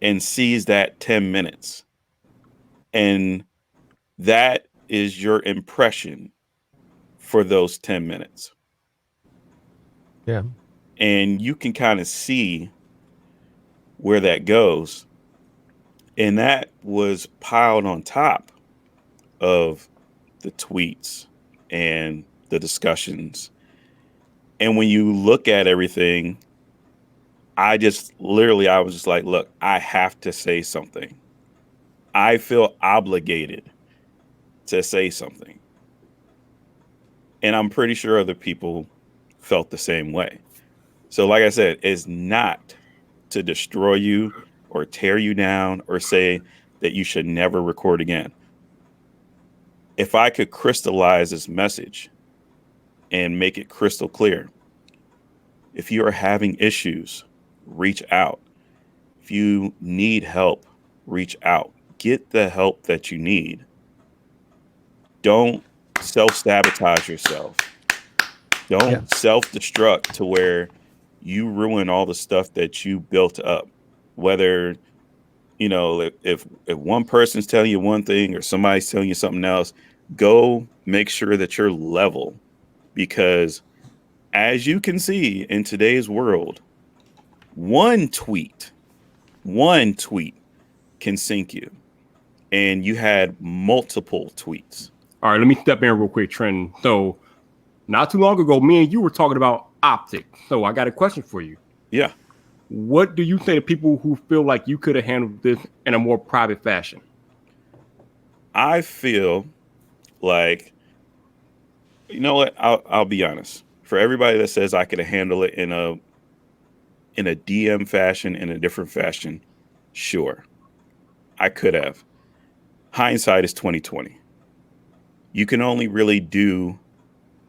and sees that 10 minutes. And that is your impression for those 10 minutes. Yeah. And you can kind of see where that goes. And that was piled on top of the tweets and the discussions. And when you look at everything, I was just like, look, I have to say something. I feel obligated to say something. And I'm pretty sure other people felt the same way. So like I said, it's not to destroy you or tear you down or say that you should never record again. If I could crystallize this message and make it crystal clear, if you are having issues, reach out. If you need help, reach out. Get the help that you need. Don't self-sabotage yourself. Don't self-destruct to where you ruin all the stuff that you built up. Whether, you know, if one person's telling you one thing or somebody's telling you something else, go make sure that you're level. Because as you can see in today's world, one tweet can sink you. And you had multiple tweets. All right, let me step in real quick, Trent. So not too long ago, me and you were talking about optics. So I got a question for you. Yeah. What do you say to people who feel like you could have handled this in a more private fashion? I feel like, you know what? I'll be honest. For everybody that says I could have handled it in a DM fashion, in a different fashion, sure, I could have. Hindsight is 20/20. You can only really do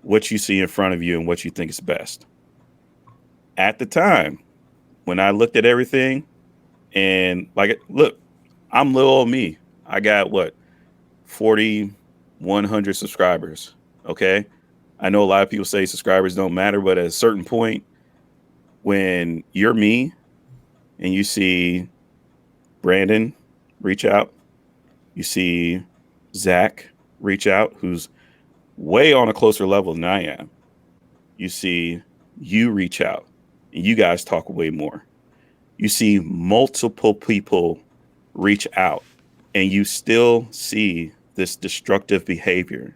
what you see in front of you and what you think is best. At the time, when I looked at everything and like, look, I'm little old me. I got 4,100 subscribers. Okay. I know a lot of people say subscribers don't matter, but at a certain point, when you're me and you see Brandon reach out, you see Zach reach out, who's way on a closer level than I am. You see you reach out and you guys talk way more. You see multiple people reach out and you still see this destructive behavior.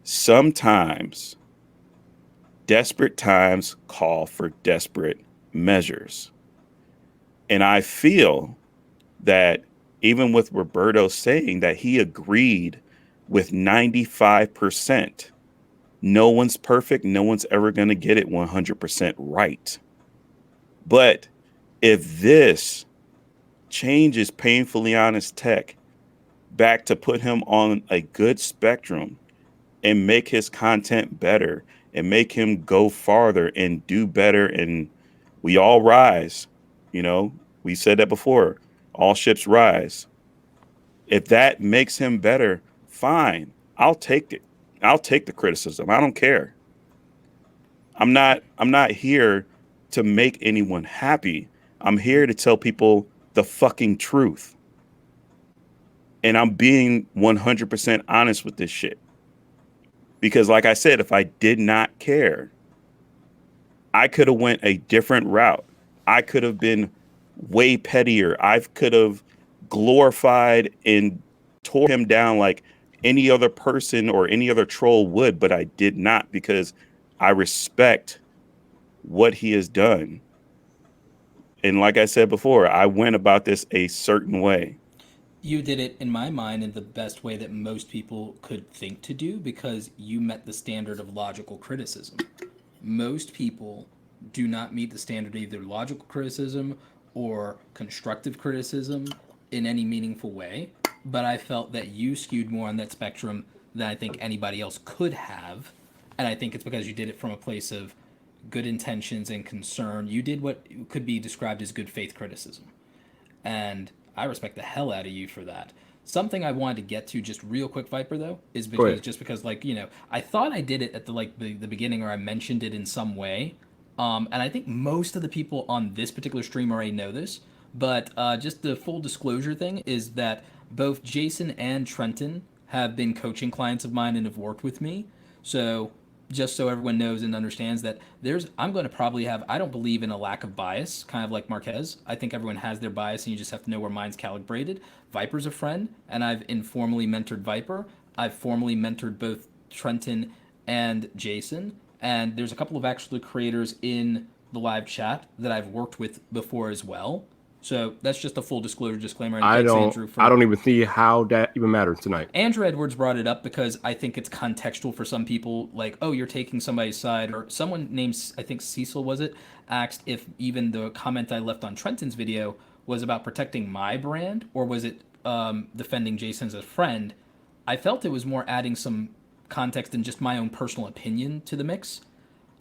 Sometimes desperate times call for desperate measures. And I feel that even with Roberto saying that he agreed with 95%, no one's perfect. No one's ever going to get it 100% right. But if this changes Painfully Honest Tech back to put him on a good spectrum and make his content better and make him go farther and do better, and we all rise, you know, we said that before, all ships rise. If that makes him better, fine. I'll take it. I'll take the criticism. I don't care. I'm not here to make anyone happy. I'm here to tell people the fucking truth. And I'm being 100% honest with this shit. Because like I said, if I did not care, I could have went a different route. I could have been way pettier. I could have glorified and tore him down like any other person or any other troll would, but I did not, because I respect what he has done. And like I said before, I went about this a certain way. You did it, in my mind, in the best way that most people could think to do, because you met the standard of logical criticism. Most people do not meet the standard of either logical criticism or constructive criticism in any meaningful way. But I felt that you skewed more on that spectrum than I think anybody else could have. And I think it's because you did it from a place of good intentions and concern. You did what could be described as good faith criticism. And I respect the hell out of you for that. Something I wanted to get to just real quick, Viper, though, is because like, you know, I thought I did it at the beginning, or I mentioned it in some way. And I think most of the people on this particular stream already know this, but just the full disclosure thing is that both Jason and Trenton have been coaching clients of mine and have worked with me. So just so everyone knows and understands that I'm going to probably have, I don't believe in a lack of bias, kind of like Marquez. I think everyone has their bias and you just have to know where mine's calibrated. Viper's a friend, and I've informally mentored Viper. I've formally mentored both Trenton and Jason. And there's a couple of actual creators in the live chat that I've worked with before as well. So that's just a full disclosure disclaimer. And I thanks, Andrew, I don't even see how that even matters tonight. Andrew Edwards brought it up because I think it's contextual for some people. Like, oh, you're taking somebody's side, or someone named, I think Cecil was it, asked if even the comment I left on Trenton's video was about protecting my brand, or was it defending Jason as a friend. I felt it was more adding some context and just my own personal opinion to the mix.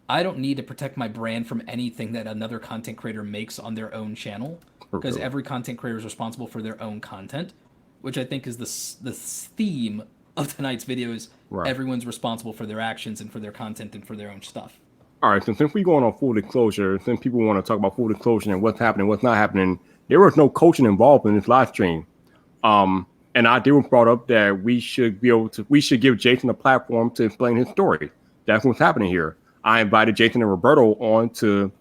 I don't need to protect my brand from anything that another content creator makes on their own channel, because every content creator is responsible for their own content, which I think is the theme of tonight's video is everyone's responsible for their actions and for their content and for their own stuff. All right, so since we're going on full disclosure, since people want to talk about full disclosure and what's happening, what's not happening, there was no coaching involved in this live stream. And I did brought up that we should give Jason a platform to explain his story. That's what's happening here. I invited Jason and Roberto on to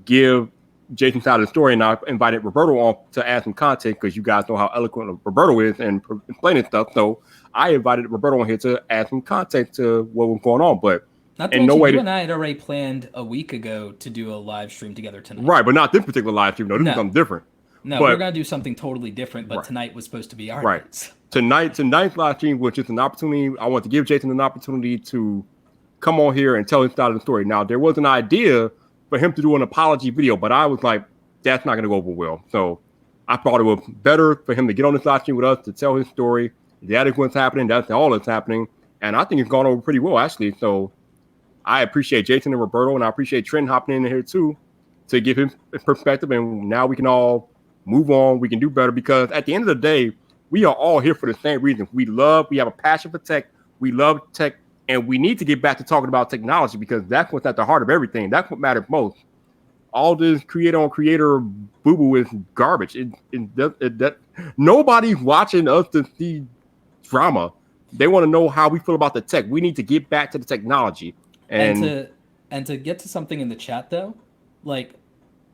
give Jason's side of the story, and I invited Roberto on to add some content because you guys know how eloquent Roberto is and explaining stuff. So I invited Roberto on here to add some context to what was going on. But not to mention, you and I had already planned a week ago to do a live stream together tonight. Right, but not this particular live stream. No, this is something different. No, we're going to do something totally different, but tonight was supposed to be our night. Tonight's live stream, which is an opportunity, I want to give Jason an opportunity to come on here and tell his side of the story. Now, there was an idea for him to do an apology video, but I was like, that's not going to go over well. So I thought it was better for him to get on this live stream with us to tell his story. That is what's happening. That's all that's happening. And I think it's gone over pretty well, actually. So I appreciate Jason and Roberto, and I appreciate Trent hopping in here too to give him perspective. And now we can all move on. We can do better, because at the end of the day, we are all here for the same reason. We have a passion for tech. We love tech, and we need to get back to talking about technology, because that's what's at the heart of everything. That's what matters most. All this creator boo-boo is garbage. Nobody's watching us to see drama. They want to know how we feel about the tech. We need to get back to the technology. And to get to something in the chat though, like,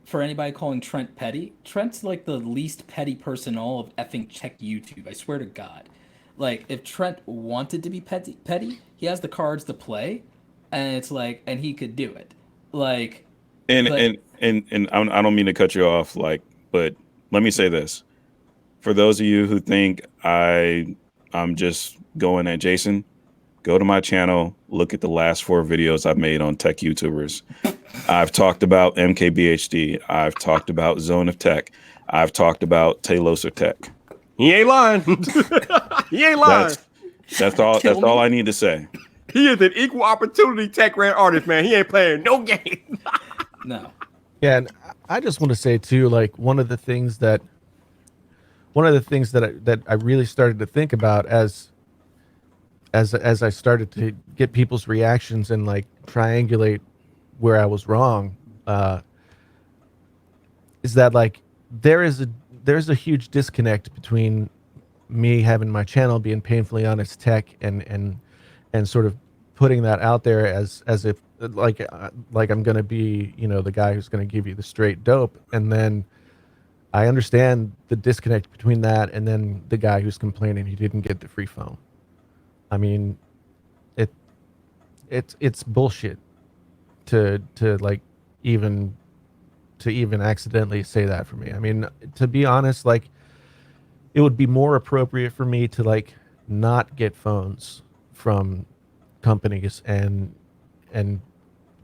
for anybody calling Trent petty, Trent's like the least petty person in all of effing tech YouTube. I swear to God. Like, if Trent wanted to be petty, he has the cards to play, and it's like, and he could do it. Like, and I don't mean to cut you off, like, but let me say this: for those of you who think I'm just going at Jason, go to my channel, look at the last 4 videos I've made on tech YouTubers. I've talked about MKBHD. I've talked about Zone of Tech. I've talked about Tayloser Tech. He ain't lying. He ain't lying. That's all I need to say. He is an equal opportunity tech rant artist, man. He ain't playing no game. No. Yeah, and I just want to say too, like, one of the things that I really started to think about as I started to get people's reactions and like triangulate where I was wrong, is that like there's a huge disconnect between me having my channel being painfully honest tech and sort of putting that out there as if like I'm gonna be, you know, the guy who's gonna give you the straight dope, and then I understand the disconnect between that and then the guy who's complaining he didn't get the free phone. I mean, it's bullshit to like even accidentally say that for me. I mean, to be honest, like, it would be more appropriate for me to like not get phones from companies and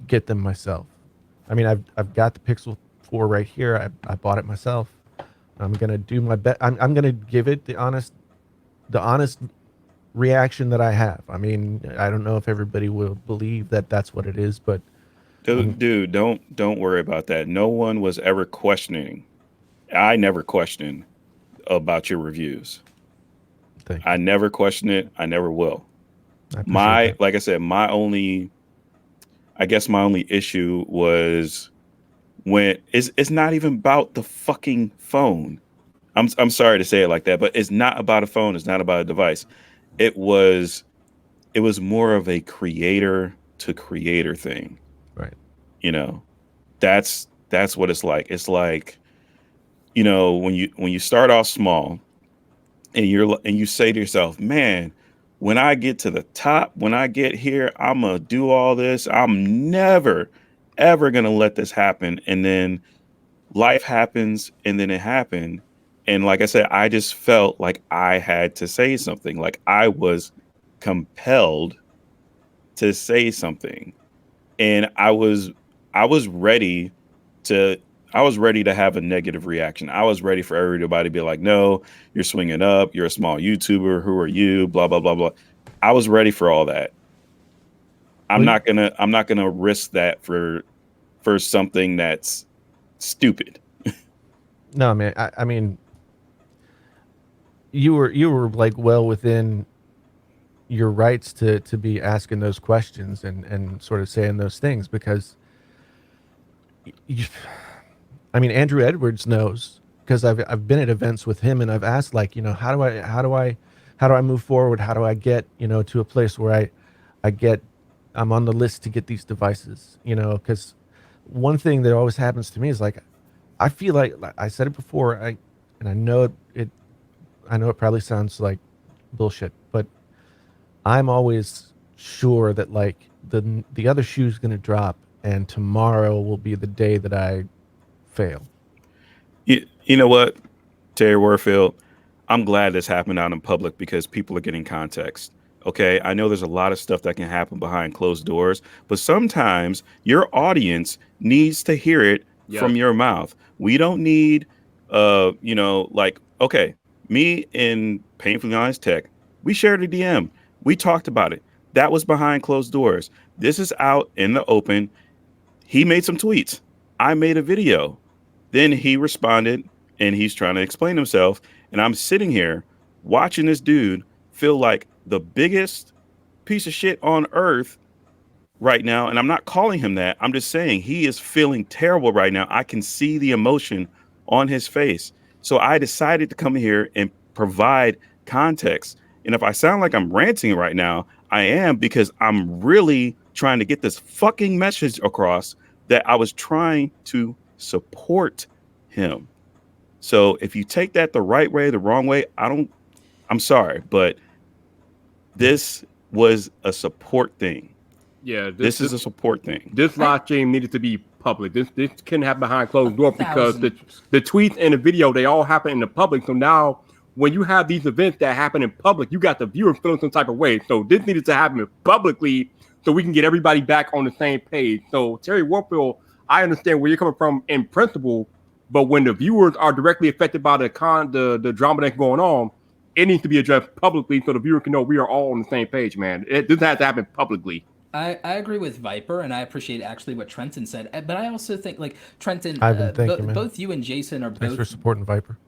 get them myself. I mean, I've got the Pixel 4 right here. I bought it myself. I'm gonna do my best. I'm gonna give it the honest reaction that I have. I mean, I don't know if everybody will believe that that's what it is, but Dude, don't worry about that. No one was ever questioning. I never questioned about your reviews. Thank you. I never question it. I never will. I appreciate that. Like I said, my only issue was when it's not even about the fucking phone. I'm sorry to say it like that, but it's not about a phone. It's not about a device. It was more of a creator to creator thing. Right. You know, that's what it's like. It's like, you know, when you start off small and you say to yourself, man, when I get to the top, when I get here, I'm gonna do all this. I'm never ever gonna let this happen. And then life happens, and then it happened. And like I said, I just felt like I had to say something. Like I was compelled to say something. And I was ready to have a negative reaction. I was ready for everybody to be like, no, you're swinging up. You're a small YouTuber. Who are you? Blah, blah, blah, blah. I was ready for all that. I'm not gonna risk that for something that's stupid. No, man. I mean, you were like well within your rights to be asking those questions and sort of saying those things, because I mean, Andrew Edwards knows, because I've been at events with him, and I've asked, like, you know, how do I move forward? How do I get, you know, to a place where I'm on the list to get these devices, you know? Because one thing that always happens to me is, like, I feel like I said it before, I know it probably sounds like bullshit, but I'm always sure that, like, the other shoe's going to drop, and tomorrow will be the day that I fail. You know what, Terry Warfield, I'm glad this happened out in public because people are getting context. Okay, I know there's a lot of stuff that can happen behind closed doors, but sometimes your audience needs to hear it from your mouth. We don't need, you know, like, okay, me and Painfully Honest Tech, we shared a DM. We talked about it. That was behind closed doors. This is out in the open. He made some tweets. I made a video. Then he responded, and he's trying to explain himself. And I'm sitting here watching this dude feel like the biggest piece of shit on earth right now. And I'm not calling him that. I'm just saying he is feeling terrible right now. I can see the emotion on his face. So I decided to come here and provide context. And if I sound like I'm ranting right now, I am, because I'm really trying to get this fucking message across that I was trying to support him. So if you take that the right way, the wrong way, I'm sorry, but this was a support thing. Yeah, this is a support thing. This live stream needed to be public. This couldn't happen behind closed doors, because the tweets and the video, they all happen in the public. So now when you have these events that happen in public, you got the viewer feeling some type of way. So this needed to happen publicly so we can get everybody back on the same page. So Terry Warfield, I understand where you're coming from in principle, but when the viewers are directly affected by the drama that's going on, it needs to be addressed publicly so the viewer can know we are all on the same page, man. This has to happen publicly. I agree with Viper, and I appreciate actually what Trenton said. But I also think, like, Trenton, both you and Jason are Thanks for supporting Viper.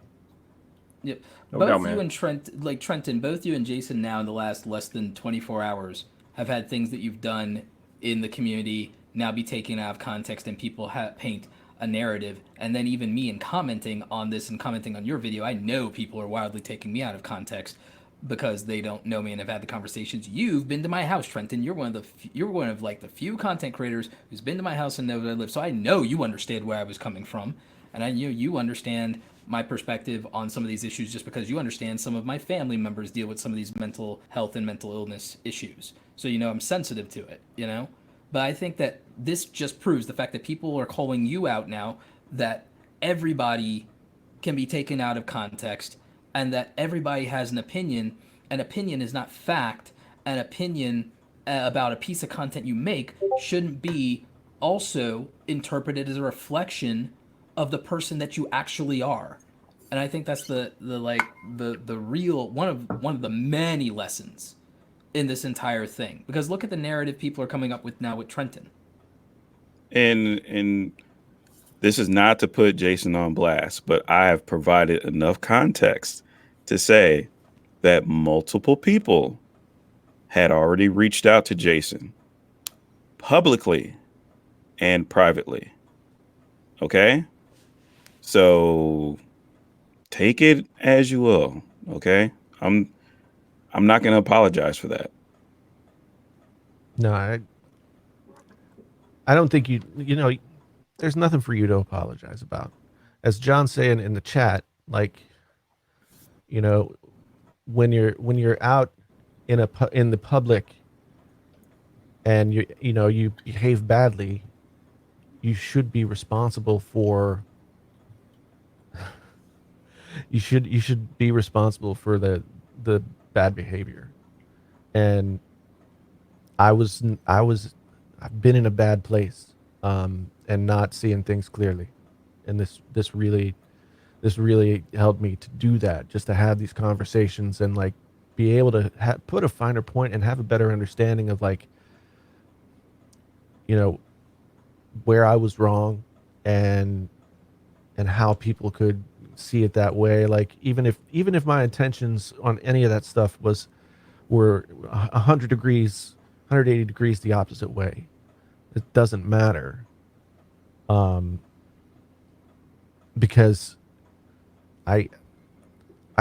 Yep. No both doubt, you man. and Trenton, both you and Jason now in the last less than 24 hours have had things that you've done in the community now be taken out of context, and people paint a narrative. And then even me, in commenting on this and commenting on your video, I know people are wildly taking me out of context because they don't know me and have had the conversations. You've been to my house, Trenton. You're one of like the few content creators who's been to my house and know that I live. So I know you understand where I was coming from, and I know you understand my perspective on some of these issues, just because you understand some of my family members deal with some of these mental health and mental illness issues. So, you know, I'm sensitive to it, you know? But I think that this just proves the fact that people are calling you out now, that everybody can be taken out of context, and that everybody has an opinion. An opinion is not fact. An opinion about a piece of content you make shouldn't be also interpreted as a reflection of the person that you actually are. And I think that's the real one of the many lessons in this entire thing. Because look at the narrative people are coming up with now with Trenton. And this is not to put Jason on blast, but I have provided enough context to say that multiple people had already reached out to Jason publicly and privately. Okay? So take it as you will, okay? I'm not going to apologize for that. No, I don't think you know, there's nothing for you to apologize about. As John's saying in the chat, like, you know, when you're out in the public and you behave badly, you should be responsible for you should be responsible for the bad behavior. And I've been in a bad place, and not seeing things clearly, and this really helped me to do that, just to have these conversations and like be able to put a finer point and have a better understanding of, like, you know, where I was wrong, and how people could see it that way. Like, even if my intentions on any of that stuff were 180 degrees the opposite way, it doesn't matter, because I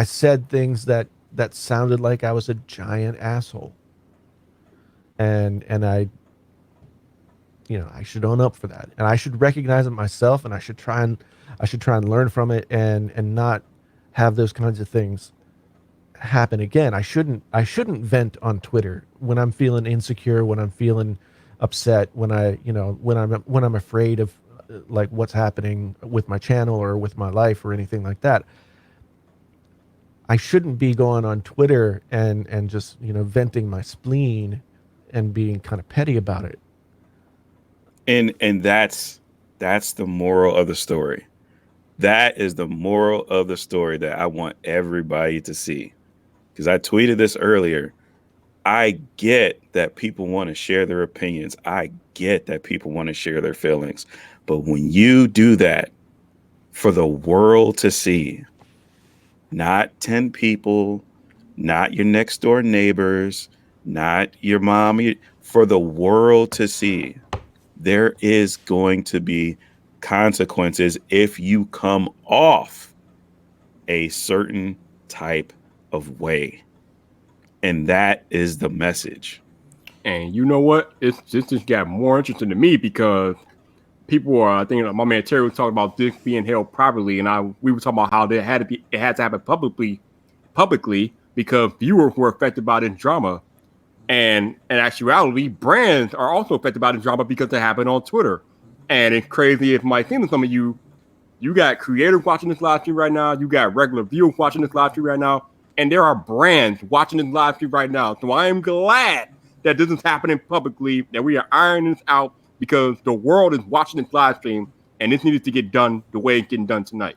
said things that sounded like I was a giant asshole, and I I should own up for that, and I should recognize it myself, and I should try and learn from it, and not have those kinds of things happen again. I shouldn't vent on Twitter when I'm feeling insecure, when I'm feeling upset, when I'm afraid of like what's happening with my channel or with my life or anything like that. I shouldn't be going on Twitter and just venting my spleen and being kind of petty about it. And that's the moral of the story. That is the moral of the story that I want everybody to see. Because I tweeted this earlier. I get that people want to share their opinions. I get that people want to share their feelings. But when you do that for the world to see, not 10 people, not your next door neighbors, not your mom, for the world to see, there is going to be consequences if you come off a certain type of way. And that is the message. And you know what? This just got more interesting to me, because people are, I think my man Terry was talking about this being held privately, and we were talking about how it had to happen publicly because viewers were affected by this drama. And in actuality, brands are also affected by the drama because it happened on Twitter. And it's crazy if my thing to some of you got creators watching this live stream right now, you got regular viewers watching this live stream right now, and there are brands watching this live stream right now. So I am glad that this is happening publicly, that we are ironing this out, because the world is watching this live stream, and this needed to get done the way it's getting done tonight.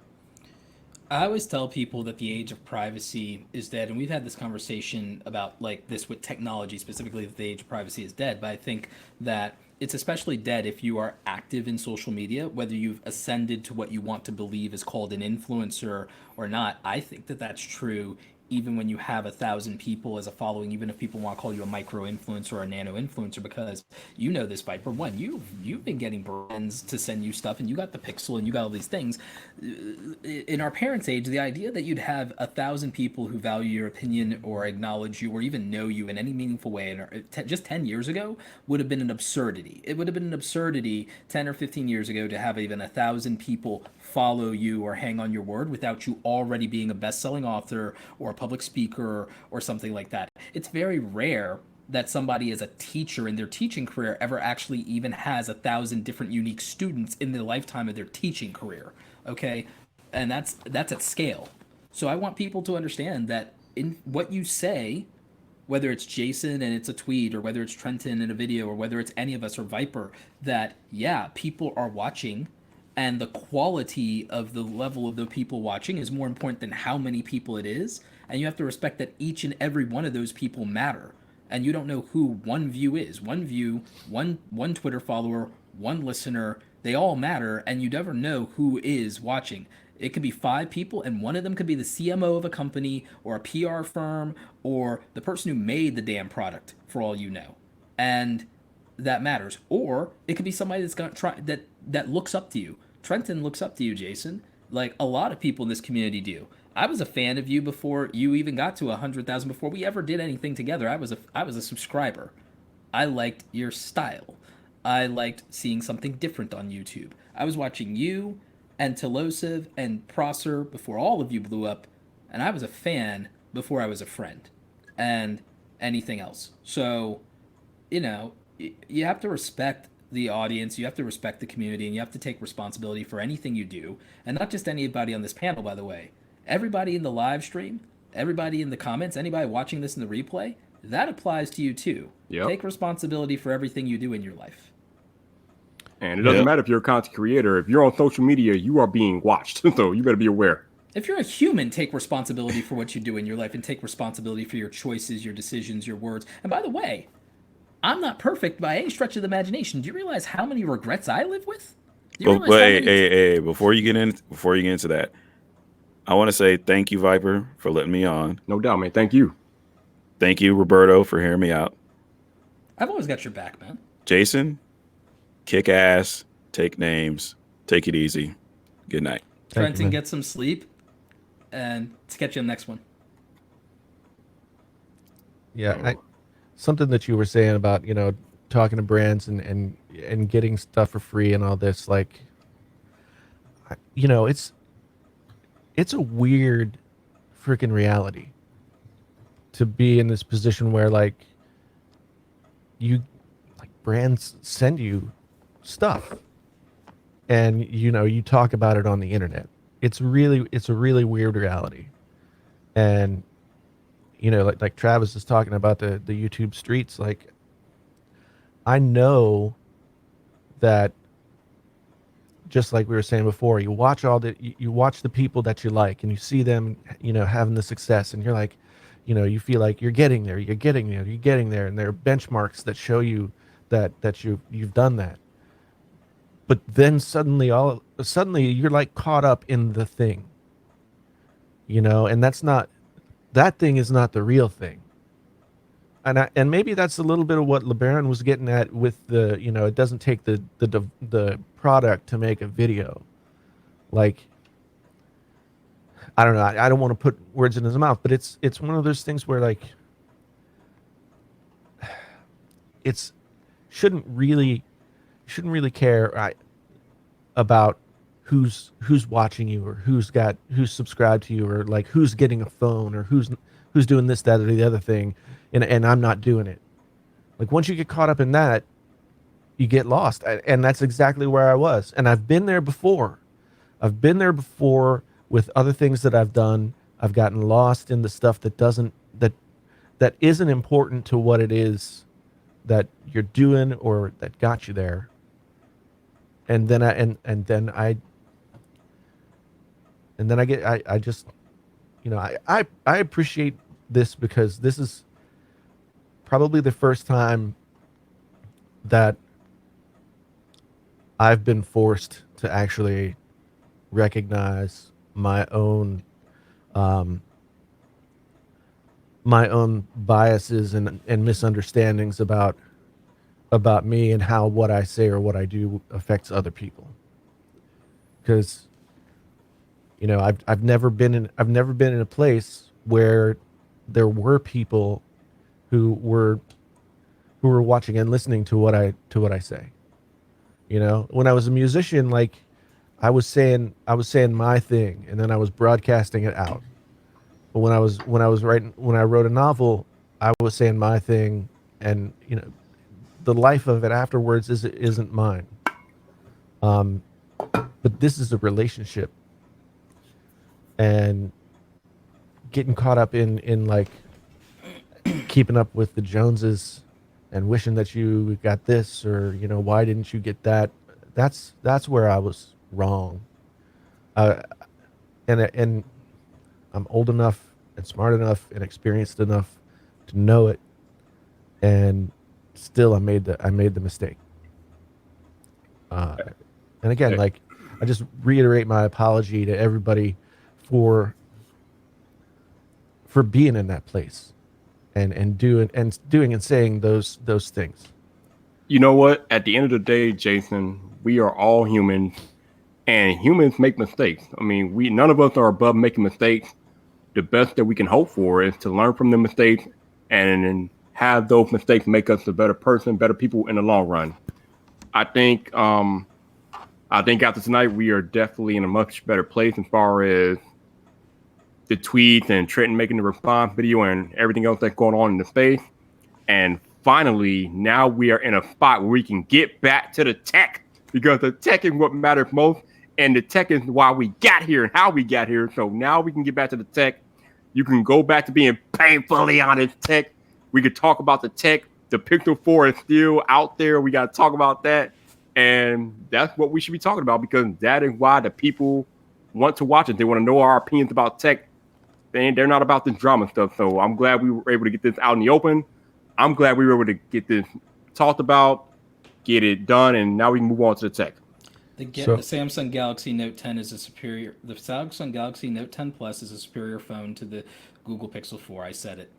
I always tell people that the age of privacy is dead, and we've had this conversation about like this with technology, specifically that the age of privacy is dead. But I think that it's especially dead if you are active in social media, whether you've ascended to what you want to believe is called an influencer or not. I think that that's true even when you have 1,000 people as a following, even if people want to call you a micro influencer or a nano influencer, because you know this, Viper. One, you've been getting brands to send you stuff, and you got the Pixel, and you got all these things. In our parents' age, the idea that you'd have 1,000 people who value your opinion or acknowledge you or even know you in any meaningful way, and just 10 years ago would have been an absurdity. It would have been an absurdity 10 or 15 years ago to have even 1,000 people follow you or hang on your word without you already being a best-selling author or a public speaker or something like that. It's very rare that somebody as a teacher in their teaching career ever actually even has 1,000 different unique students in the lifetime of their teaching career. Okay, and that's at scale. So I want people to understand that in what you say, whether it's Jason and it's a tweet, or whether it's Trenton in a video, or whether it's any of us or Viper, that yeah, people are watching, and the quality of the level of the people watching is more important than how many people it is. And you have to respect that each and every one of those people matter. And you don't know who one view is. One view, one Twitter follower, one listener, they all matter, and you never know who is watching. It could be 5 people, and one of them could be the CMO of a company or a PR firm or the person who made the damn product, for all you know. And that matters. Or it could be somebody that's gonna try that looks up to you. Trenton looks up to you, Jason. Like a lot of people in this community do. I was a fan of you before you even got to 100,000. Before we ever did anything together, I was a subscriber. I liked your style. I liked seeing something different on YouTube. I was watching you and Telosiv and Prosser before all of you blew up, and I was a fan before I was a friend and anything else. So, you have to respect the audience, you have to respect the community, and you have to take responsibility for anything you do. And not just anybody on this panel, by the way. Everybody in the live stream, everybody in the comments, anybody watching this in the replay, that applies to you too. Yep. Take responsibility for everything you do in your life. And it doesn't matter if you're a content creator. If you're on social media, you are being watched. So you better be aware. If you're a human, take responsibility for what you do in your life and take responsibility for your choices, your decisions, your words. And by the way, I'm not perfect by any stretch of the imagination. Do you realize how many regrets I live with? Hey, before you get into that, I want to say thank you, Viper, for letting me on. No doubt, man. Thank you. Thank you, Roberto, for hearing me out. I've always got your back, man. Jason, kick ass, take names, take it easy. Good night. Trenton, get some sleep, and let's catch you on the next one. Yeah, something that you were saying about, talking to brands and getting stuff for free and all this, like, it's a weird freaking reality to be in this position where brands send you stuff and you talk about it on the internet. It's a really weird reality. And like Travis is talking about the YouTube streets, like I know that, just like we were saying before, you watch the people that you like and you see them, having the success, and you're like, you feel like you're getting there, and there are benchmarks that show you that you've done that. But then suddenly you're like caught up in the thing, and that thing is not the real thing. And maybe that's a little bit of what LeBaron was getting at with the, it doesn't take the product to make a video. Like, I don't know. I don't want to put words in his mouth, but it's one of those things where like, shouldn't really care about who's watching you or who's subscribed to you or like who's getting a phone or who's doing this, that, or the other thing. And I'm not doing it. Like once you get caught up in that, you get lost. And that's exactly where I was. And I've been there before. With other things that I've done. I've gotten lost in the stuff that isn't important to what it is that you're doing or that got you there. And then I appreciate this because this is probably the first time that I've been forced to actually recognize my own biases and misunderstandings about me and how what I say or what I do affects other people. Because I've never been in a place where there were people who were watching and listening to what I say. When I was a musician, like I was saying my thing and then I was broadcasting it out. But when I wrote a novel, I was saying my thing, and the life of it afterwards isn't mine. But this is a relationship, and getting caught up in like keeping up with the Joneses and wishing that you got this or why didn't you get that? That's where I was wrong. And I'm old enough and smart enough and experienced enough to know it, and still I made the mistake. Uh, and again, Hey. like I just reiterate my apology to everybody for being in that place and doing and saying those things. You know what? At the end of the day, Jason, we are all humans, and humans make mistakes. I mean, we none of us are above making mistakes. The best that we can hope for is to learn from the mistakes and have those mistakes make us a better person, better people in the long run. I think I think after tonight we are definitely in a much better place as far as the tweets and Trenton making the response video and everything else that's going on in the space. And finally, now we are in a spot where we can get back to the tech because the tech is what matters most. And the tech is why we got here and how we got here. So now we can get back to the tech. You can go back to being painfully honest tech. We could talk about the tech. The Pixel 4 is still out there. We got to talk about that. And that's what we should be talking about because that is why the people want to watch it. They want to know our opinions about tech. They're not about this drama stuff. So I'm glad we were able to get this out in the open. I'm glad we were able to get this talked about, get it done, and now we can move on to the tech. The Samsung Galaxy Note 10 is the Samsung Galaxy Note 10 Plus is a superior phone to the Google Pixel 4. I said it.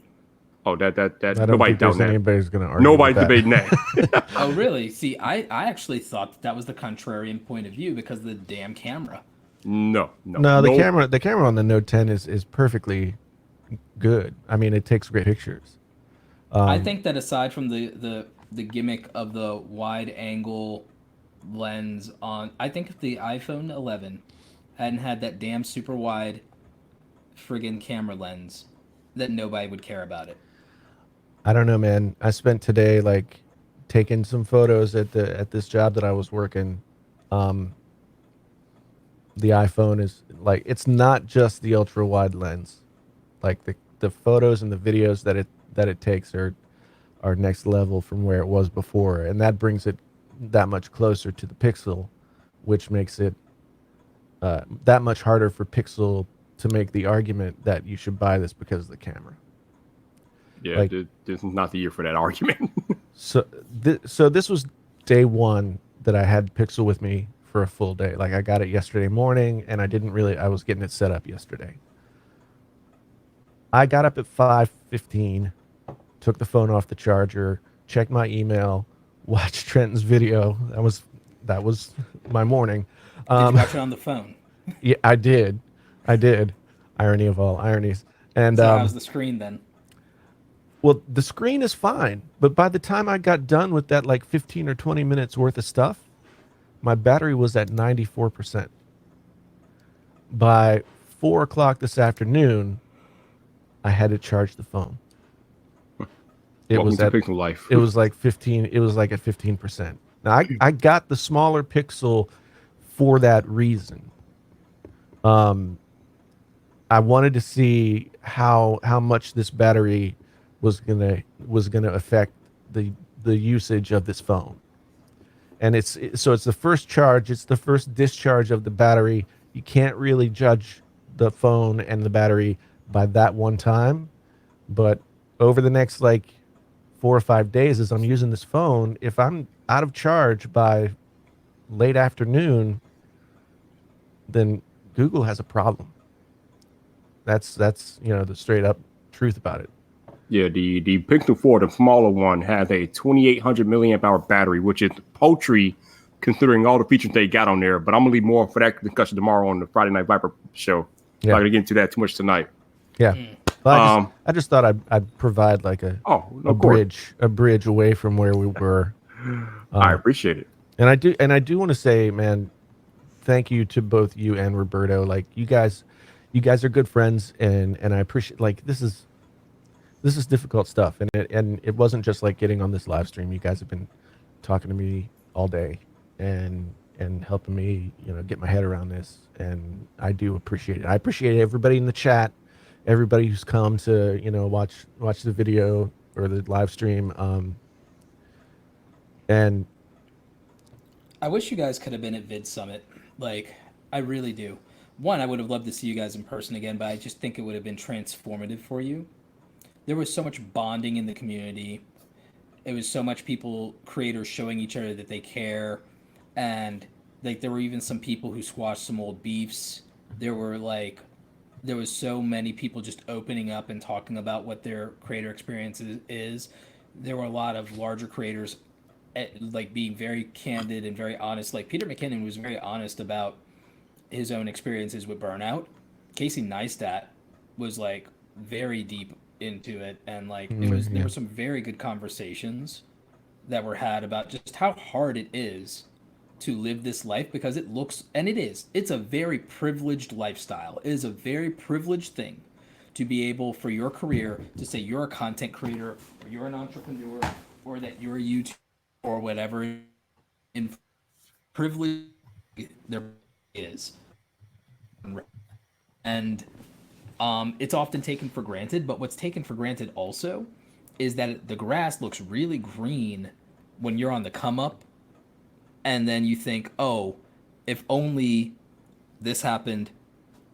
Oh, that I don't nobody think there's doubting that. anybody's going to argue. Nobody's with that. debating that. Oh, really? See, I actually thought that was the contrarian point of view because of the damn camera. No. The camera on the Note 10 is perfectly good. I mean, it takes great pictures. I think that aside from the gimmick of the wide angle lens on, I think if the iPhone 11 hadn't had that damn super wide friggin' camera lens, that nobody would care about it. I don't know, man. I spent today like taking some photos at this job that I was working. The iPhone is like, it's not just the ultra wide lens. Like the photos and the videos that it takes are next level from where it was before, and that brings it that much closer to the Pixel, which makes it that much harder for Pixel to make the argument that you should buy this because of the camera. Yeah, Like- this is not the year for that argument. So this was day one that I had Pixel with me for a full day. Like I got it yesterday morning, and I was getting it set up yesterday. I got up at 5:15, took the phone off the charger, checked my email, watched Trenton's video. That was my morning. Did you watch it on the phone? Yeah, I did. Irony of all ironies. And So how's the screen then? well, the screen is fine, but by the time I got done with that like 15 or 20 minutes worth of stuff, my battery was at 94%. By 4 o'clock this afternoon, I had to charge the phone. It Welcome was to at Pixel life. it was like 15. It was like at 15%. Now I got the smaller Pixel for that reason. I wanted to see how much this battery was gonna affect the usage of this phone. And it's the first charge, it's the first discharge of the battery. You can't really judge the phone and the battery by that one time, but over the next like 4 or 5 days as I'm using this phone, if I'm out of charge by late afternoon, then Google has a problem. That's the straight up truth about it. Yeah, the Pixel 4, the smaller one, has a 2,800 milliamp hour battery, which is paltry considering all the features they got on there. But I'm gonna leave more for that discussion tomorrow on the Friday Night Viper show. Yeah. I'm not gonna get into that too much tonight. Yeah. Well, I just thought I'd provide like a bridge away from where we were. I appreciate it. And I do want to say, man, thank you to both you and Roberto. Like you guys are good friends, and I appreciate, like, this is difficult stuff, and it wasn't just like getting on this live stream. You guys have been talking to me all day and helping me, get my head around this, and I do appreciate it. I appreciate everybody in the chat, everybody who's come to watch the video or the live stream, and I wish you guys could have been at Vid Summit. Like, I really do. One, I would have loved to see you guys in person again, but I just think it would have been transformative for you. There was so much bonding in the community. It was so much creators showing each other that they care. and like there were even some people who squashed some old beefs. There were like there was so many people just opening up and talking about what their creator experience is. There were a lot of larger creators like being very candid and very honest. Like Peter McKinnon was very honest about his own experiences with burnout. Casey Neistat was like very deep into it, and like there were some very good conversations that were had about just how hard it is to live this life, because it looks, and it's a very privileged lifestyle. It is a very privileged thing to be able for your career to say you're a content creator or you're an entrepreneur or that you're a YouTuber or whatever. In privilege there is, and it's often taken for granted. But what's taken for granted also is that the grass looks really green when you're on the come up, and then you think, oh, if only this happened,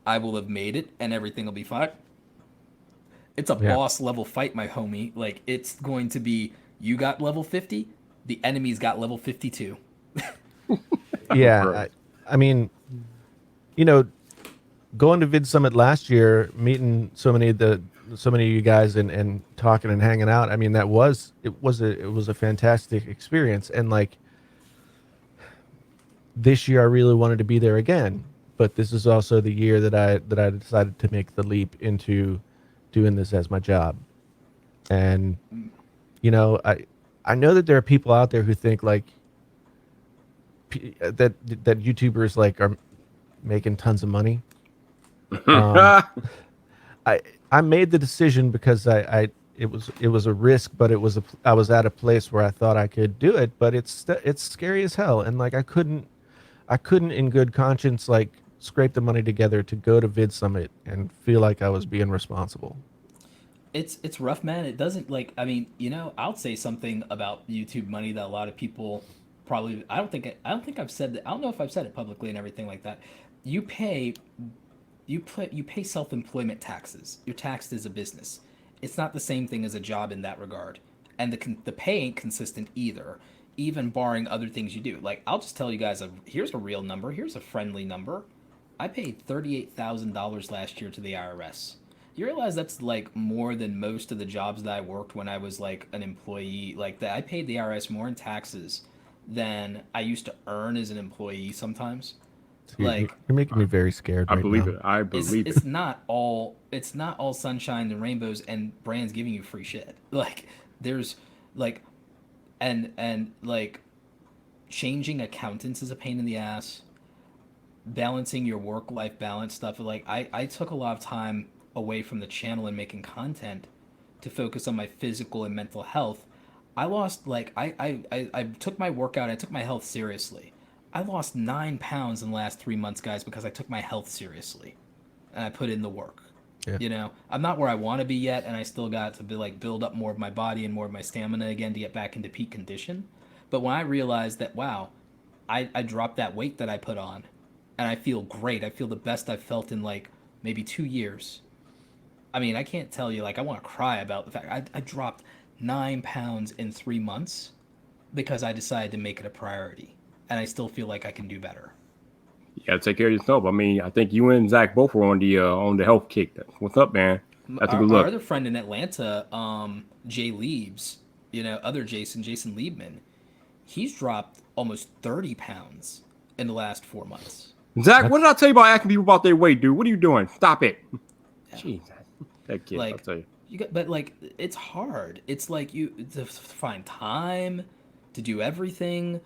I will have made it and everything will be fine. It's a boss level fight, my homie. Like, it's going to be, you got level 50, the enemy's got level 52. Yeah, I mean, going to Vid Summit last year, meeting so many of you guys and talking and hanging out. I mean, it was a fantastic experience, and like this year I really wanted to be there again, but this is also the year that I decided to make the leap into doing this as my job. And I know that there are people out there who think like that YouTubers like are making tons of money. I made the decision because it was a risk, but I was at a place where I thought I could do it, but it's scary as hell, and like I couldn't in good conscience like scrape the money together to go to Vid Summit and feel like I was being responsible. It's rough, man. It doesn't, like, I mean, I'll say something about YouTube money that a lot of people probably, I don't think I've said that. I don't know if I've said it publicly and everything like that. You pay self-employment taxes. You're taxed as a business. It's not the same thing as a job in that regard, and the pay ain't consistent either, even barring other things you do. Like, I'll just tell you guys, here's a real number. Here's a friendly number. I paid $38,000 last year to the IRS. You realize that's like more than most of the jobs that I worked when I was like an employee. Like that, I paid the IRS more in taxes than I used to earn as an employee sometimes. Like, you're making me very scared. I believe it. I believe it. It's not all sunshine and rainbows and brands giving you free shit. Like, there's like, and like, changing accountants is a pain in the ass. Balancing your work-life balance stuff. Like, I took a lot of time away from the channel and making content to focus on my physical and mental health. I lost, like, I took my workout, I took my health seriously. I lost 9 pounds in the last 3 months, guys, because I took my health seriously and I put in the work. Yeah. I'm not where I want to be yet, and I still got to build up more of my body and more of my stamina again to get back into peak condition. But when I realized that, wow, I dropped that weight that I put on, and I feel great. I feel the best I've felt in like maybe 2 years. I mean, I can't tell you, like, I want to cry about the fact I dropped 9 pounds in 3 months because I decided to make it a priority, and I still feel like I can do better. You gotta take care of yourself. I mean, I think you and Zach both were on the health kick. What's up, man? That's a good look. Our other friend in Atlanta, Jay Liebs, other Jason Liebman, he's dropped almost 30 pounds in the last 4 months. Zach, what did I tell you about asking people about their weight, dude? What are you doing? Stop it. Yeah. Jeez, that kid, like, I'll tell you. But like, it's hard. It's like you to find time to do everything,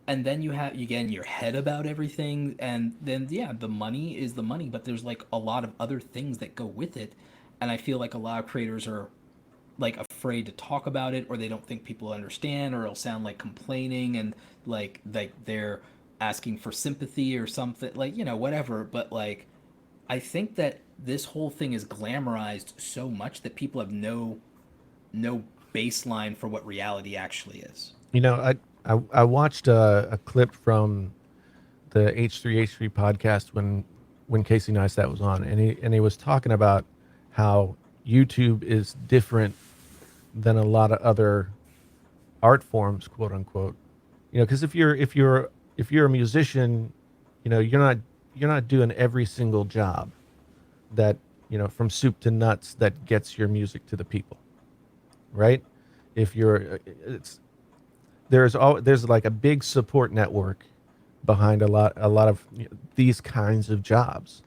and then you get in your head about everything, and then the money is the money, but there's like a lot of other things that go with it, and I feel like a lot of creators are like afraid to talk about it, or they don't think people understand, or it'll sound like complaining and like they're asking for sympathy or something, like, whatever. But like, I think that this whole thing is glamorized so much that people have no baseline for what reality actually is. I watched a clip from the H3H3 podcast when Casey Neistat was on, and he was talking about how YouTube is different than a lot of other art forms, quote unquote, You know, because if you're a musician, you know, you're not doing every single job that, you know, from soup to nuts that gets your music to the people, right? If you're it's there's like a big support network behind a lot of these kinds of jobs.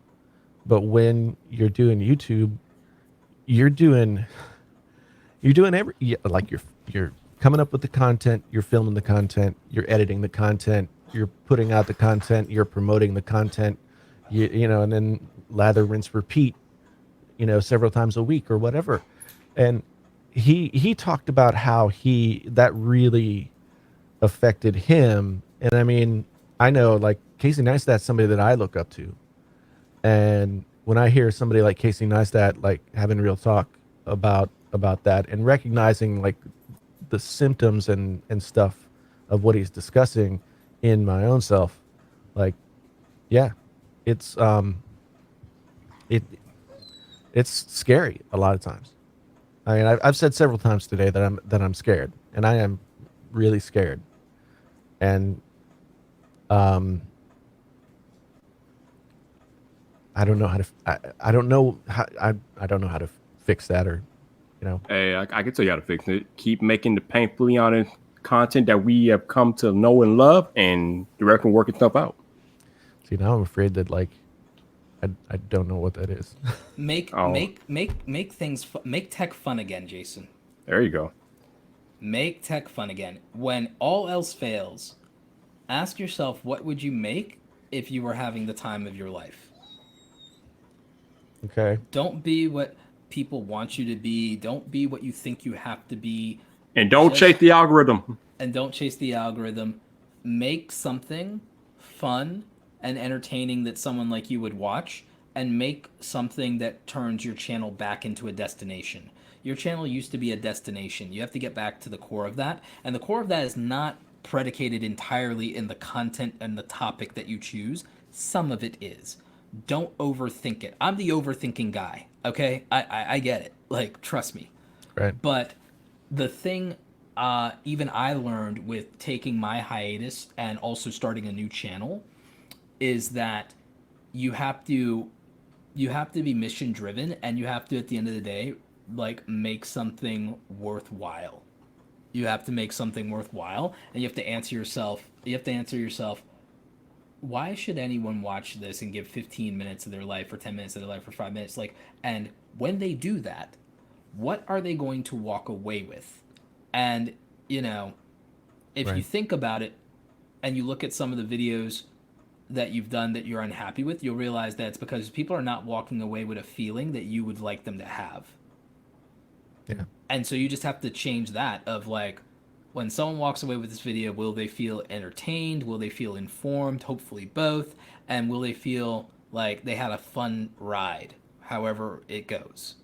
But when you're doing YouTube, you're doing like you're coming up with the content, you're filming the content, you're editing the content, you're putting out the content, you're promoting the content, you know, and then lather, rinse, repeat, you know, several times a week or whatever. And he talked about how he that really affected him. And I mean, I know like Casey Neistat's somebody that I look up to. And when I hear somebody like Casey Neistat like having real talk about that and recognizing like the symptoms and stuff of what he's discussing in my own self, like, yeah, it's it it's scary a lot of times. I mean, I've said several times today that I'm scared, and I am really scared. And um, I don't know how to. I don't know how. I don't know how to fix that, or, you know. Hey, I can tell you how to fix it. Keep making the painfully honest content that we have come to know and love, and the rest can work itself out. See, now I'm afraid that like I don't know what that is. Make Oh. make things make tech fun again, Jason. There you go. Make tech fun again. When all else fails, ask yourself, what would you make if you were having the time of your life? Okay. Don't be what people want you to be. Don't be what you think you have to be. And don't Just- chase the algorithm. And don't chase the algorithm. Make something fun and entertaining that someone like you would watch, and make something that turns your channel back into a destination. Your channel used to be a destination. You have to get back to the core of that. And the core of that is not predicated entirely in the content and the topic that you choose. Some of it is. Don't overthink it. I'm the overthinking guy, okay? I get it. Like, trust me. Right. But the thing even I learned with taking my hiatus and also starting a new channel is that you have to be mission driven, and you have to, at the end of the day, like, make something worthwhile. You have to make something worthwhile, and you have to answer yourself, why should anyone watch this and give 15 minutes of their life or 10 minutes of their life or 5 minutes? Like, and when they do that, what are they going to walk away with? And, you know, if you Right. think about it and you look at some of the videos that you've done that you're unhappy with, you'll realize that it's because people are not walking away with a feeling that you would like them to have. Yeah. And so you just have to change that of like, when someone walks away with this video, will they feel entertained? Will they feel informed? Hopefully both. And will they feel like they had a fun ride, however it goes?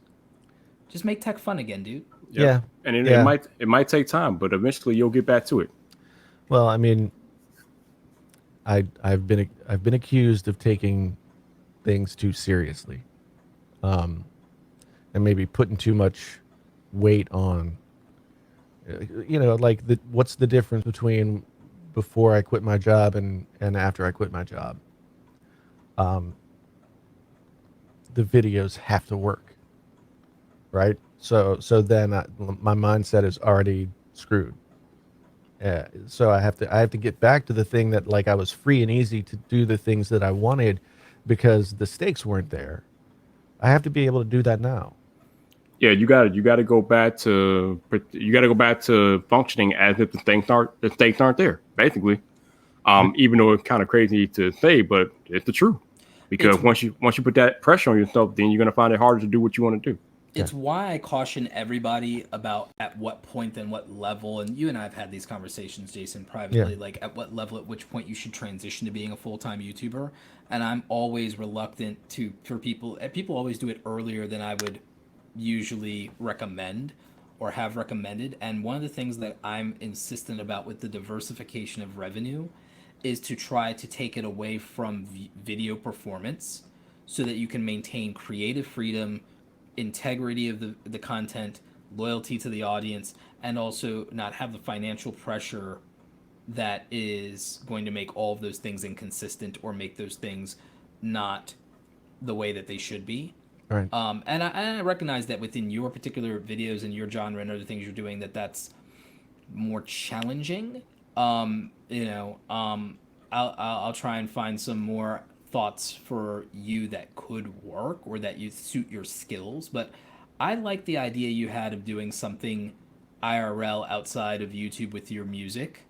Just make tech fun again, dude. Yep. Yeah. And Yeah. it might take time, but eventually you'll get back to it. Well, I mean, I've been accused of taking things too seriously, and maybe putting too much weight on. You know, like what's the difference between before I quit my job and after I quit my job? The videos have to work, right? So then my mindset is already screwed. So I have to get back to the thing that, like, I was free and easy to do the things that I wanted because the stakes weren't there. I have to be able to do that now. Yeah, you got to go back to functioning as if the stakes aren't there. Basically, even though it's kind of crazy to say, but it's the truth. Because once you put that pressure on yourself, then you're gonna find it harder to do what you want to do. It's why I caution everybody about at what point and what level, and you and I have had these conversations, Jason, privately, Yeah. like at what level, at which point you should transition to being a full-time YouTuber. And I'm always reluctant for people always do it earlier than I would usually recommend or have recommended. And one of the things that I'm insistent about with the diversification of revenue is to try to take it away from video performance so that you can maintain creative freedom, integrity of the content, loyalty to the audience, and also not have the financial pressure that is going to make all of those things inconsistent or make those things not the way that they should be. Right. And I recognize that within your particular videos and your genre and other things you're doing, that's more challenging. I'll try and find some more thoughts for you that could work or that you suit your skills. But I like the idea you had of doing something IRL outside of YouTube with your music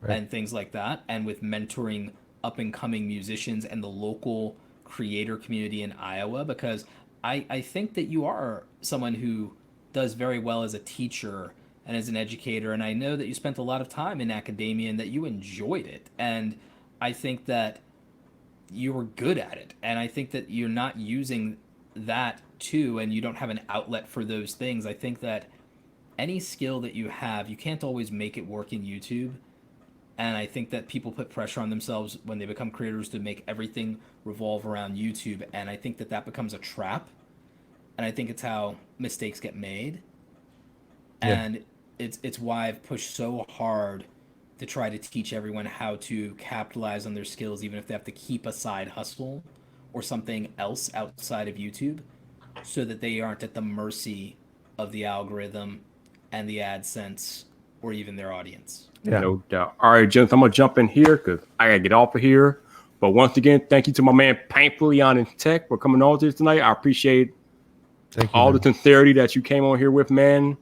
and things like that, and with mentoring up and coming musicians and the local creator community in Iowa, because I think that you are someone who does very well as a teacher and as an educator, and I know that you spent a lot of time in academia and that you enjoyed it, and I think that you were good at it, and I think that you're not using that too, and you don't have an outlet for those things. I think that any skill that you have, you can't always make it work in YouTube. And I think that people put pressure on themselves when they become creators to make everything revolve around YouTube. And I think that becomes a trap. And I think it's how mistakes get made. Yeah. And it's why I've pushed so hard to try to teach everyone how to capitalize on their skills, even if they have to keep a side hustle or something else outside of YouTube, so that they aren't at the mercy of the algorithm and the AdSense or even their audience. Yeah. No doubt. All right, gents, I'm going to jump in here because I got to get off of here. But once again, thank you to my man, Painfully Honest Tech, for coming on to this tonight. I appreciate all the sincerity that you came on here with, man.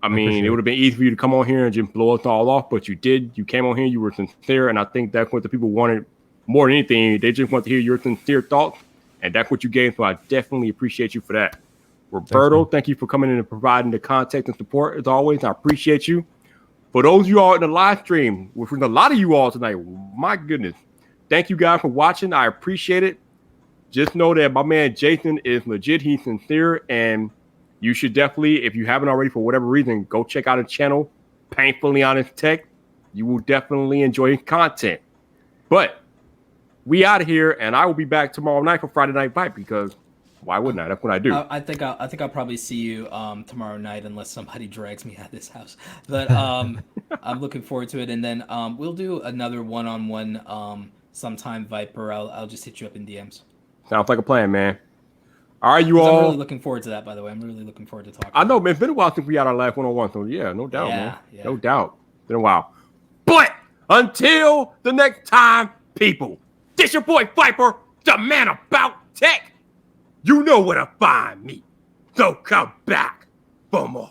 I mean, it would have been easy for you to come on here and just blow us all off, but you did. You came on here, you were sincere, and I think that's what the people wanted more than anything. They just want to hear your sincere thoughts, and that's what you gave, so I definitely appreciate you for that. Roberto, thank you for coming in and providing the context and support, as always. I appreciate you. For those of you all in the live stream, which was a lot of you all tonight, my goodness, thank you guys for watching. I appreciate it. Just know that my man Jason is legit. He's sincere, and you should definitely, if you haven't already for whatever reason, go check out his channel, Painfully Honest Tech. You will definitely enjoy his content. But we out of here, and I will be back tomorrow night for Friday Night Fight, because why wouldn't I? That's what I do. I think I'll probably see you tomorrow night, unless somebody drags me out of this house. But I'm looking forward to it, and then we'll do another one-on-one sometime, Viper. I'll just hit you up in DMs. Sounds like a plan, man. All right, you all. I'm really looking forward to that, by the way. I'm really looking forward to talking. I know, man. It's been a while since we had our last one-on-one, so yeah, no doubt, man. Yeah. No doubt. Been a while. But until the next time, people, this your boy Viper, the man about tech. You know where to find me. So come back for more.